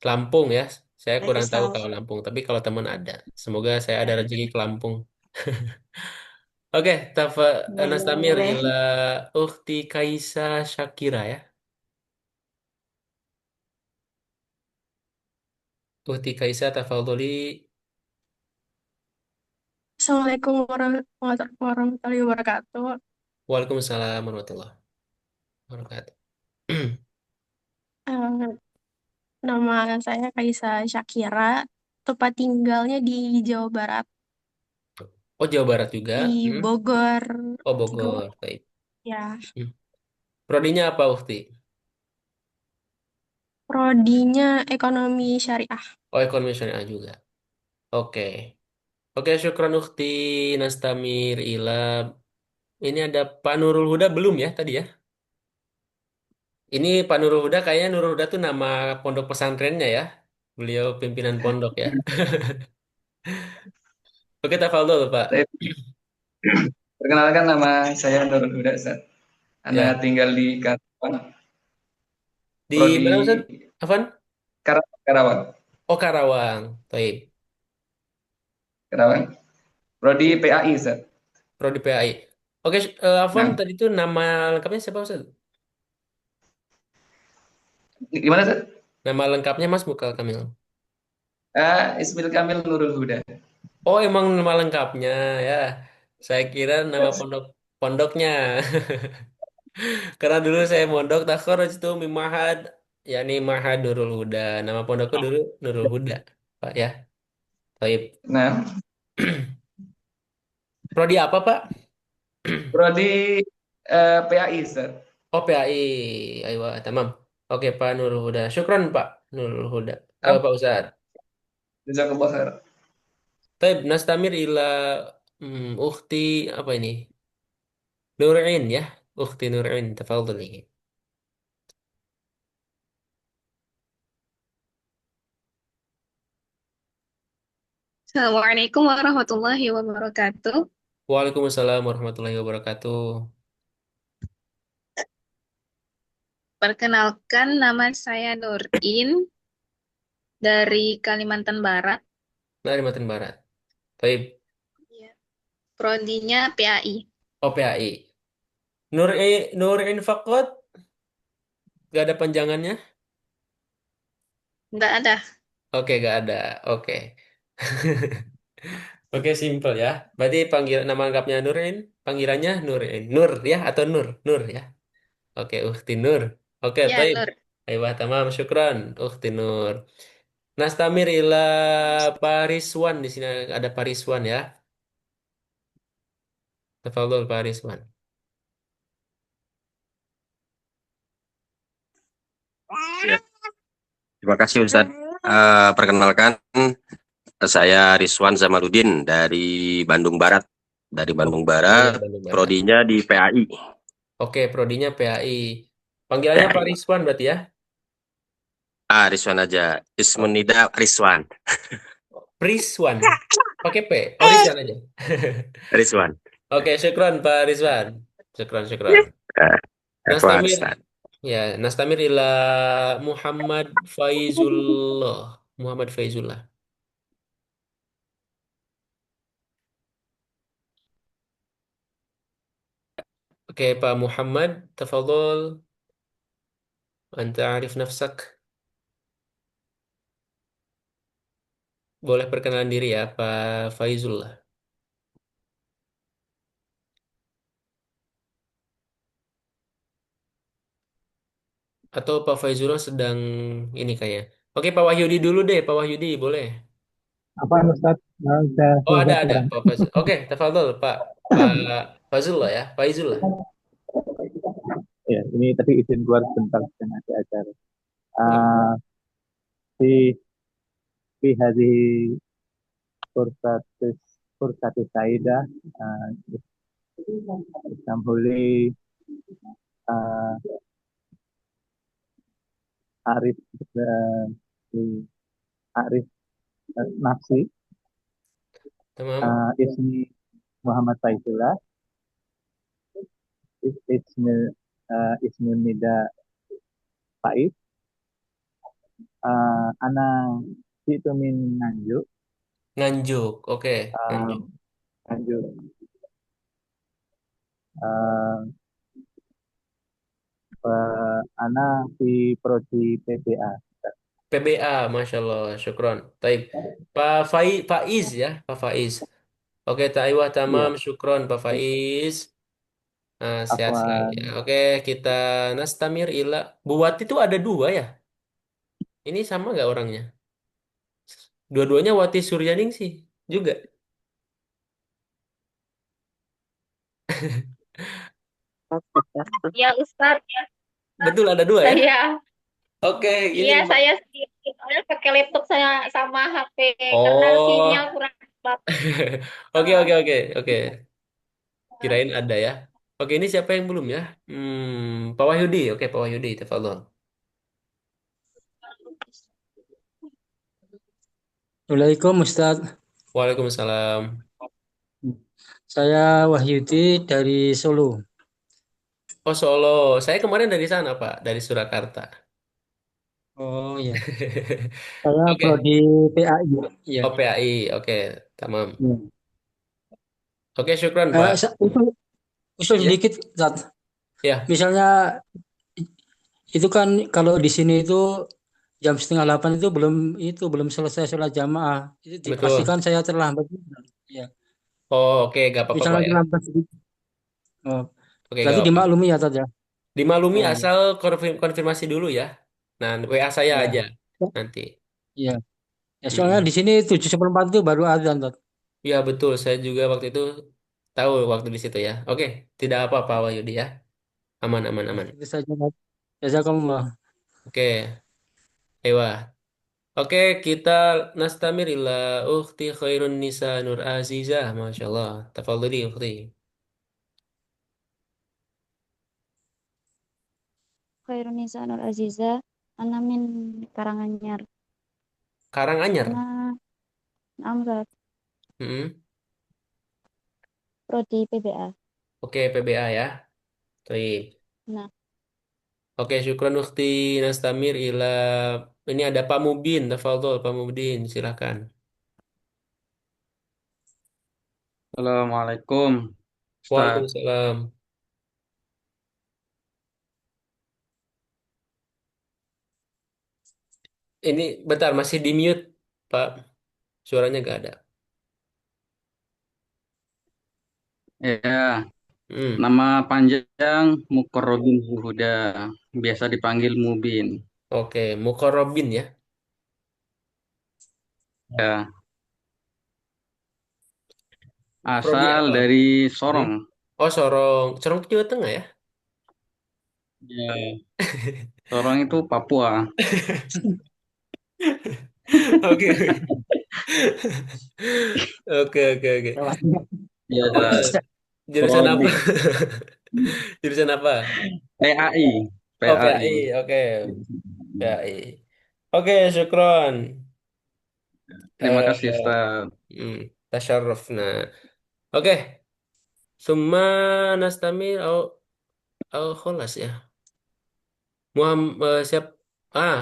[SPEAKER 1] Lampung ya. Saya kurang tahu
[SPEAKER 15] Waalaikumsalam.
[SPEAKER 1] kalau Lampung, tapi kalau teman ada. Semoga saya ada rezeki ke Lampung. Oke,
[SPEAKER 15] Boleh,
[SPEAKER 1] Nastamir
[SPEAKER 15] boleh.
[SPEAKER 1] ila Ukhti Kaisa Syakira ya. Ukhti Kaisa tafadholi.
[SPEAKER 16] Assalamualaikum warahmatullahi wabarakatuh.
[SPEAKER 1] Waalaikumsalam warahmatullahi wabarakatuh.
[SPEAKER 16] Eh, Nama saya Kaisa Syakira. Tempat tinggalnya di Jawa Barat,
[SPEAKER 1] Oh, Jawa Barat juga.
[SPEAKER 16] di Bogor.
[SPEAKER 1] Oh,
[SPEAKER 16] Jawa.
[SPEAKER 1] Bogor. Baik.
[SPEAKER 16] Ya,
[SPEAKER 1] Hmm. Prodinya apa, Ukhti?
[SPEAKER 16] prodinya ekonomi syariah.
[SPEAKER 1] Oh, ekonomi syariah juga. Oke. Oke, syukran Ukhti Nastamir ila. Ini ada Pak Nurul Huda belum ya tadi ya? Ini Pak Nurul Huda kayaknya Nurul Huda tuh nama pondok pesantrennya ya. Beliau pimpinan pondok ya. Oke, tafadhol, Pak.
[SPEAKER 8] Perkenalkan nama saya Nurul Huda, Ustaz. Anda
[SPEAKER 1] Ya.
[SPEAKER 8] tinggal di Karawang.
[SPEAKER 1] Di
[SPEAKER 8] Prodi
[SPEAKER 1] mana Ustaz? Afan?
[SPEAKER 8] Karawang.
[SPEAKER 1] Oh, Karawang. Baik.
[SPEAKER 8] Karawang. Prodi PAI, Ustaz.
[SPEAKER 1] Prodi PAI. Oke, Afan
[SPEAKER 8] Nah,
[SPEAKER 1] tadi itu nama lengkapnya siapa Ustaz?
[SPEAKER 8] gimana, Ustaz?
[SPEAKER 1] Nama lengkapnya Mas Mukal Kamil.
[SPEAKER 8] Ismil Kamil Nurul Huda.
[SPEAKER 1] Oh, emang nama lengkapnya ya. Saya kira nama pondoknya. Karena dulu saya mondok takharaj itu Mimahad, yakni Mahad Nurul Huda. Nama pondokku dulu Nurul Huda, Pak ya. Baik.
[SPEAKER 8] Nah,
[SPEAKER 1] Prodi apa, Pak?
[SPEAKER 8] prodi PAI, Ustaz.
[SPEAKER 1] Oh, PAI. Ayo, tamam. Oke, Pak Nurul Huda. Syukron, Pak Nurul Huda. Pak Ustaz.
[SPEAKER 8] Jazakallah khair.
[SPEAKER 1] Baik, nastamir ila ukhti apa ini? Nurin ya. Ukhti Nurin, tafadhali.
[SPEAKER 2] Assalamualaikum warahmatullahi wabarakatuh.
[SPEAKER 1] Waalaikumsalam warahmatullahi wabarakatuh.
[SPEAKER 2] Perkenalkan, nama saya Nurin dari Kalimantan Barat.
[SPEAKER 1] Dari Kalimantan Barat. Baik.
[SPEAKER 2] Prodinya PAI.
[SPEAKER 1] Oh, PAI. Nurin Fakot, gak ada panjangannya?
[SPEAKER 2] Nggak ada.
[SPEAKER 1] Oke, gak ada. Oke. Oke, simple ya. Berarti panggil nama lengkapnya Nurin, panggilannya Nurin. Nur ya atau Nur? Nur ya. Oke, Ukhti Nur. Oke,
[SPEAKER 2] Ya,
[SPEAKER 1] baik.
[SPEAKER 2] Nur.
[SPEAKER 1] Ayo, tamam, syukran. Ukhti Nur. Nastamir ila Pariswan. Di sini ada Pariswan ya. Tafadhol Pariswan.
[SPEAKER 9] Ya, terima kasih Ustadz. Perkenalkan, saya Rizwan Zamaludin dari Bandung Barat. Dari Bandung
[SPEAKER 1] Iya,
[SPEAKER 9] Barat,
[SPEAKER 1] Bandung Barat.
[SPEAKER 9] prodinya di PAI.
[SPEAKER 1] Oke, prodinya PAI. Panggilannya Pak Rizwan berarti ya?
[SPEAKER 9] Rizwan aja. Ismun Nida Rizwan.
[SPEAKER 1] Rizwan. Pakai P. Oh, Rizwan aja.
[SPEAKER 9] Rizwan.
[SPEAKER 1] Oke, syukron Pak Rizwan. Syukron, syukron. Nastamir.
[SPEAKER 9] Ustadz.
[SPEAKER 1] Ya, nastamir ila Muhammad Faizullah. Muhammad Faizullah. Oke, Pak Muhammad, tafadhol. Anta arif nafsak. Boleh perkenalan diri ya, Pak Faizullah. Atau Pak Faizullah sedang ini kayak. Oke, Pak Wahyudi dulu deh, Pak Wahyudi, boleh.
[SPEAKER 17] Apa Ustaz? Saya
[SPEAKER 1] Oh,
[SPEAKER 17] juga
[SPEAKER 1] ada,
[SPEAKER 17] kurang.
[SPEAKER 1] Pak Fazul. Oke, tafadhol, Pak Fazullah ya, Pak Izullah.
[SPEAKER 17] Ya, ini tadi izin keluar sebentar dengan ada acara. Di di hari Fursatis Fursatis Saida, Samhuli Arif di Arif Nafsi,
[SPEAKER 1] Tamam.
[SPEAKER 17] Ismi Muhammad Faizullah, Ismi Nida Faiz, Ana itu min Nganjuk.
[SPEAKER 1] Nganjuk, oke. Nganjuk.
[SPEAKER 17] Nganjuk. Ana di prodi PBA.
[SPEAKER 1] PBA, Masya Allah, syukron. Taib. Faiz ya, Pak Faiz. Oke, Taiwah tamam,
[SPEAKER 17] Iya.
[SPEAKER 1] syukron Pak Faiz. Nah, sehat selalu
[SPEAKER 17] Afwan.
[SPEAKER 1] ya. Oke, kita nastamir ila. Buwati itu ada dua ya? Ini sama nggak orangnya? Dua-duanya Wati Suryaning sih, juga.
[SPEAKER 13] Ya, Ustadz.
[SPEAKER 1] Betul, ada dua ya?
[SPEAKER 13] Saya,
[SPEAKER 1] Oke, ini.
[SPEAKER 13] iya saya sendiri. Soalnya pakai laptop saya sama HP karena
[SPEAKER 1] Oh.
[SPEAKER 13] sinyal kurang bagus.
[SPEAKER 1] Oke, oke, oke, oke. Kirain ada ya. Oke, ini siapa yang belum ya? Pak Wahyudi. Oke, Pak Wahyudi, tafadhol.
[SPEAKER 7] Assalamualaikum Ustaz.
[SPEAKER 1] Waalaikumsalam.
[SPEAKER 7] Saya Wahyudi dari Solo.
[SPEAKER 1] Oh, Solo. Saya kemarin dari sana, Pak, dari Surakarta.
[SPEAKER 18] Oh iya, saya
[SPEAKER 1] Oke,
[SPEAKER 18] prodi PAI. Iya.
[SPEAKER 1] OPAI, oke, tamam.
[SPEAKER 18] Iya.
[SPEAKER 1] Oke, syukron, Pak.
[SPEAKER 18] Usul
[SPEAKER 1] Ya,
[SPEAKER 18] sedikit, Zat.
[SPEAKER 1] ya,
[SPEAKER 18] Misalnya itu kan kalau di sini itu jam setengah 8 itu belum selesai sholat jamaah. Itu
[SPEAKER 1] betul.
[SPEAKER 18] dipastikan saya terlambat. Ya.
[SPEAKER 1] Oh, oke, gak apa-apa kok
[SPEAKER 18] Misalnya
[SPEAKER 1] ya.
[SPEAKER 18] terlambat sedikit. Oh,
[SPEAKER 1] Oke, gak
[SPEAKER 18] berarti
[SPEAKER 1] apa-apa.
[SPEAKER 18] dimaklumi ya, Tat ya.
[SPEAKER 1] Dimaklumi
[SPEAKER 18] Oh iya.
[SPEAKER 1] asal konfirmasi dulu ya. Nah, WA saya
[SPEAKER 18] Ya.
[SPEAKER 1] aja nanti.
[SPEAKER 18] Iya. Ya, soalnya
[SPEAKER 1] Mm-mm.
[SPEAKER 18] di sini 7:04 itu baru azan, Tat.
[SPEAKER 1] Ya, betul. Saya juga waktu itu tahu waktu di situ ya. Oke, tidak apa-apa, Wahyudi ya. Aman, aman,
[SPEAKER 18] Ya,
[SPEAKER 1] aman.
[SPEAKER 18] itu saja, Tat. Jazakallah.
[SPEAKER 1] Oke, Ewa. Oke, kita nastamir ila ukhti khairun nisa Nur Azizah. Masya Allah. Tafadhali, ukhti.
[SPEAKER 19] Khairun Nisa Nur Aziza, Ana min Karanganyar.
[SPEAKER 1] Karanganyar.
[SPEAKER 19] Ana Amzat,
[SPEAKER 1] Mm-mm.
[SPEAKER 19] Prodi PBA.
[SPEAKER 1] Oke, PBA ya. Baik.
[SPEAKER 19] Nah,
[SPEAKER 1] Oke, syukran ukhti nastamir ila ini ada Pak Mubin, tafadhol Pak Mubin, silakan.
[SPEAKER 20] Assalamualaikum, Ustaz.
[SPEAKER 1] Waalaikumsalam. Ini bentar masih di mute, Pak. Suaranya nggak ada.
[SPEAKER 20] Ya,
[SPEAKER 1] Hmm.
[SPEAKER 20] nama panjang Mukorobin Huda, biasa dipanggil Mubin.
[SPEAKER 1] Oke, Mukorobin ya.
[SPEAKER 20] Ya,
[SPEAKER 1] Prodi
[SPEAKER 20] asal
[SPEAKER 1] apa?
[SPEAKER 20] dari
[SPEAKER 1] Hmm?
[SPEAKER 20] Sorong.
[SPEAKER 1] Oh, Sorong. Sorong itu Jawa Tengah ya?
[SPEAKER 20] Ya, Sorong itu Papua.
[SPEAKER 1] Oke, oke. Oke, oke, oke.
[SPEAKER 20] Ya,
[SPEAKER 1] Eh,
[SPEAKER 20] Ustaz.
[SPEAKER 1] jurusan apa?
[SPEAKER 20] Prodi
[SPEAKER 1] Jurusan apa?
[SPEAKER 20] PAI,
[SPEAKER 1] Oh,
[SPEAKER 20] PAI.
[SPEAKER 1] PAI. Oke, PAI. Oke, syukron.
[SPEAKER 20] Terima
[SPEAKER 1] Eh,
[SPEAKER 20] kasih, Ustaz.
[SPEAKER 1] tasyarrufna. Oke, summa nastamir au kholas ya. Muhammad siap.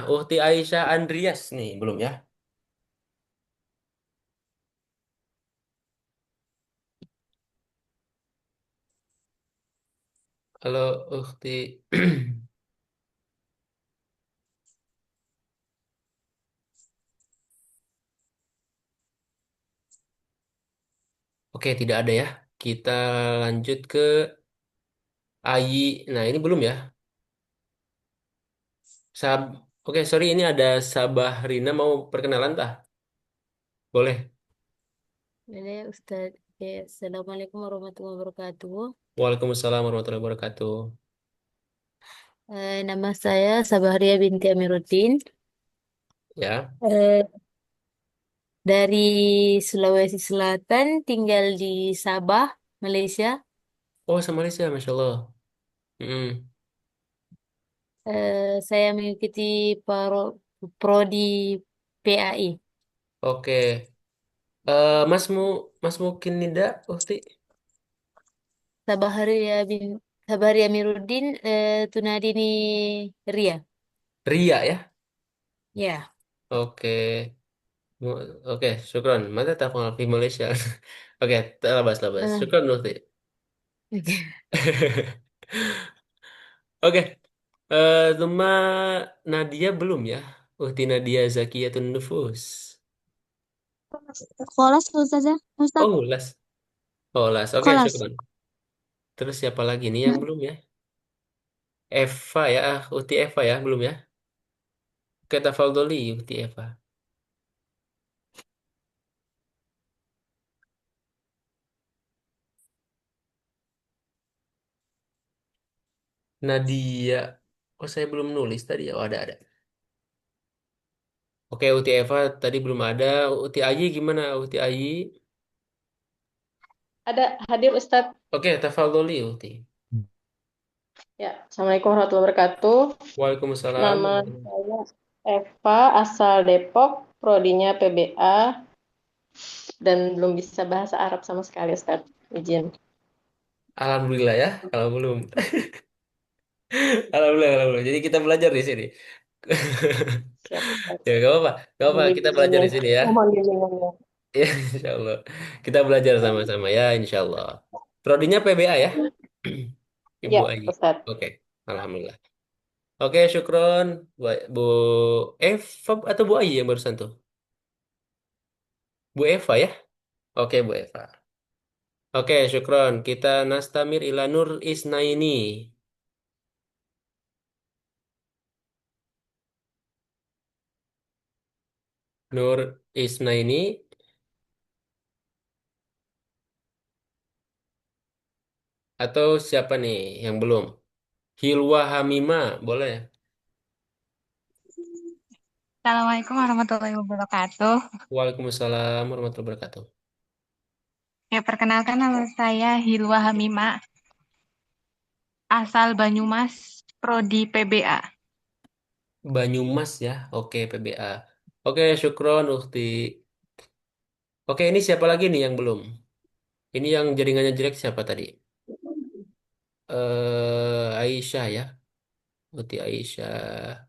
[SPEAKER 1] Uhti Aisyah Andrias nih, belum ya? Kalau Uhti Oke, tidak ada ya. Kita lanjut ke Ayi. Nah, ini belum ya. Sab Oke, sorry ini ada Sabah Rina mau perkenalan tah? Boleh.
[SPEAKER 21] Boleh Ustaz. Oke, Assalamualaikum warahmatullahi wabarakatuh.
[SPEAKER 1] Waalaikumsalam warahmatullahi wabarakatuh.
[SPEAKER 21] Nama saya Sabahria binti Amiruddin.
[SPEAKER 1] Ya.
[SPEAKER 21] Eh, dari Sulawesi Selatan, tinggal di Sabah, Malaysia.
[SPEAKER 1] Oh, sama Malaysia, Masya Allah. Mm.
[SPEAKER 21] Saya mengikuti prodi PAI.
[SPEAKER 1] Oke. Mas mungkin Nida, Uhti?
[SPEAKER 21] Sabahria Sabahria Amiruddin, Tunadini Ria.
[SPEAKER 1] Ria ya?
[SPEAKER 21] Ya.
[SPEAKER 1] Oke. Oke, syukron. Mata tak di Malaysia. Oke, labas labas.
[SPEAKER 21] Eh,
[SPEAKER 1] Syukron Uhti.
[SPEAKER 21] oke.
[SPEAKER 1] Oke. Cuma Nadia belum ya? Uhti Nadia Zakiyatun Nufus.
[SPEAKER 19] Kholas Ustazah, Ustaz.
[SPEAKER 1] Oh, Las. Oh, Las. Oke,
[SPEAKER 19] Kholas.
[SPEAKER 1] syukron. Terus siapa lagi nih yang belum ya? Eva ya, Uhti Eva ya, belum ya? Kita Faldoli, Uhti Eva. Nadia. Oh, saya belum nulis tadi. Oh, ada. Oke, Uti Eva tadi belum ada. Uti Ayi gimana? Uti Ayi.
[SPEAKER 22] Ada hadir Ustadz.
[SPEAKER 1] Oke, tafadholi Uti.
[SPEAKER 22] Ya, Assalamualaikum warahmatullahi wabarakatuh.
[SPEAKER 1] Waalaikumsalam.
[SPEAKER 22] Nama saya Eva, asal Depok, prodinya PBA, dan belum bisa bahasa Arab sama sekali, Ustadz. Izin.
[SPEAKER 1] Alhamdulillah ya, kalau belum. Alhamdulillah, alhamdulillah. Jadi kita belajar di sini.
[SPEAKER 22] Siap, Ustaz.
[SPEAKER 1] Ya, gak apa-apa. Gak apa-apa.
[SPEAKER 22] Mohon
[SPEAKER 1] Kita belajar
[SPEAKER 22] bimbingannya.
[SPEAKER 1] di sini ya.
[SPEAKER 22] Mohon bimbingannya.
[SPEAKER 1] Ya, insya Allah. Kita belajar sama-sama ya, insya Allah. Prodinya PBA ya, Ibu
[SPEAKER 22] Ya,
[SPEAKER 1] Ayi.
[SPEAKER 22] Ustaz.
[SPEAKER 1] Oke, Alhamdulillah. Oke, syukron. Bu Eva atau Bu Ayi yang barusan tuh? Bu Eva ya? Oke, Bu Eva. Oke, syukron. Kita nastamir ila Nur Isnaini. Nur Isnaini atau siapa nih yang belum? Hilwa Hamima, boleh?
[SPEAKER 4] Assalamualaikum warahmatullahi wabarakatuh.
[SPEAKER 1] Waalaikumsalam warahmatullahi wabarakatuh.
[SPEAKER 4] Ya, perkenalkan nama saya Hilwa Hamima, asal Banyumas, Prodi PBA.
[SPEAKER 1] Banyumas ya, oke PBA. Oke, syukron Ukti. Oke, ini siapa lagi nih yang belum? Ini yang jaringannya jelek siapa tadi? Aisyah ya, Ukti Aisyah.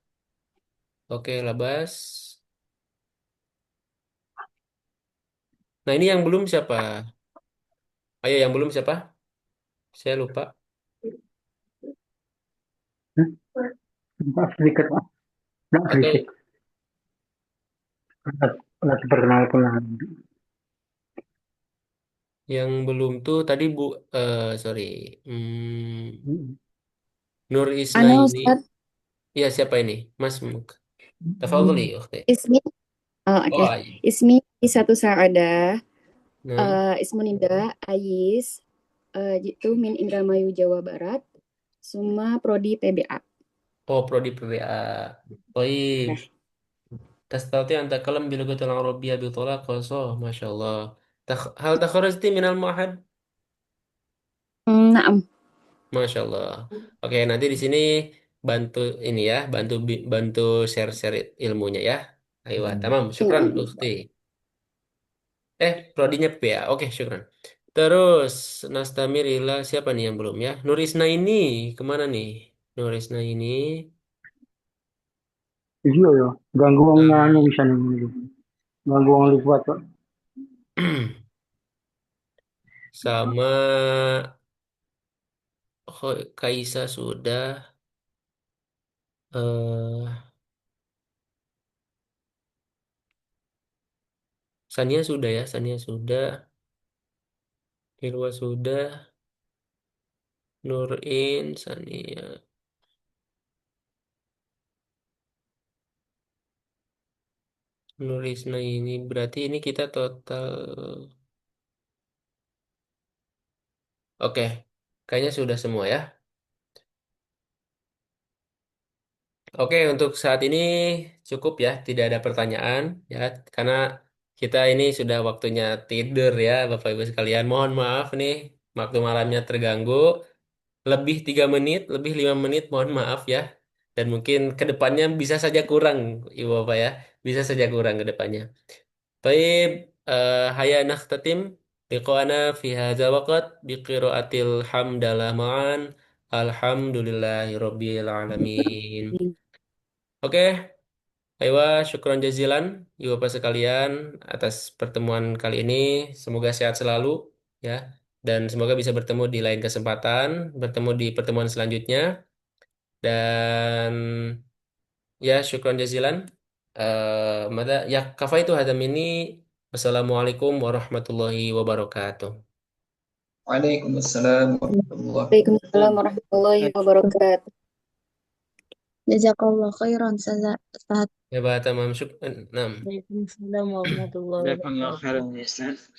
[SPEAKER 1] Oke, Labas. Nah, ini yang belum siapa? Ayo, yang belum siapa? Saya lupa.
[SPEAKER 18] Maaf sedikit, Pak. Nggak sedikit.
[SPEAKER 1] Oke,
[SPEAKER 18] Nggak perkenalkan.
[SPEAKER 1] yang belum tuh tadi Bu, sorry, Hmm, Nur
[SPEAKER 11] Ana
[SPEAKER 1] Isnaini.
[SPEAKER 11] Ustaz,
[SPEAKER 1] Iya, siapa ini? Mas Muk. Tafadholi, Ukti.
[SPEAKER 11] ismi, oh, oke,
[SPEAKER 1] Oh, Ai.
[SPEAKER 11] Ismi satu Saadah,
[SPEAKER 1] Nah.
[SPEAKER 11] Ismuninda Ais, itu min Indramayu Jawa Barat, Suma Prodi PBA.
[SPEAKER 1] Oh, Prodi PBA. Baik.
[SPEAKER 11] Nah,
[SPEAKER 1] تستطيع أن تتكلم باللغة العربية بطلاقة صح ما شاء الله هل تخرجت من المعهد؟
[SPEAKER 11] naam.
[SPEAKER 1] Masya Allah. Oke, nanti di sini bantu ini ya, bantu share-share ilmunya ya. Ayo, tamam. Syukran, Ukti. Prodinya PBA. Oke, syukran. Terus Nastamir Ila siapa nih yang belum ya? Nurisna ini kemana nih? Nurisna ini
[SPEAKER 18] Iya ya, ganggu wong nyanyi bisa nih. Ganggu wong liwat, Pak.
[SPEAKER 1] sama Kaisa sudah. eh Sania sudah ya, Sania sudah, Hilwa sudah, Nurin, Sania, Nurisna ini berarti ini kita total. Oke, kayaknya sudah semua ya. Oke, untuk saat ini cukup ya, tidak ada pertanyaan ya, karena kita ini sudah waktunya tidur ya, Bapak Ibu sekalian. Mohon maaf nih, waktu malamnya terganggu. Lebih 3 menit, lebih 5 menit, mohon maaf ya. Dan mungkin ke depannya bisa saja kurang, Ibu Bapak ya, bisa saja kurang ke depannya. Baik, haya nakhtatim liqa'ana fi hadzal waqt biqiraatil hamdalah ma'an. Alhamdulillahi rabbil alamin. Oke, Aywa, syukron jazilan, Ibu Bapak sekalian, atas pertemuan kali ini. Semoga sehat selalu, ya. Dan semoga bisa bertemu di lain kesempatan, bertemu di pertemuan selanjutnya. Dan ya, syukron jazilan. Mada, ya, kafa itu hadam ini. Wassalamualaikum warahmatullahi wabarakatuh.
[SPEAKER 8] Waalaikumsalam warahmatullahi
[SPEAKER 11] Waalaikumsalam warahmatullahi wabarakatuh.
[SPEAKER 19] Jazakallah khairan, Ustaz.
[SPEAKER 1] Ya, tamam, syukran. Nam.
[SPEAKER 22] Waalaikumsalam warahmatullahi
[SPEAKER 10] Jazakallah
[SPEAKER 22] wabarakatuh.
[SPEAKER 10] khairan ya Ustaz.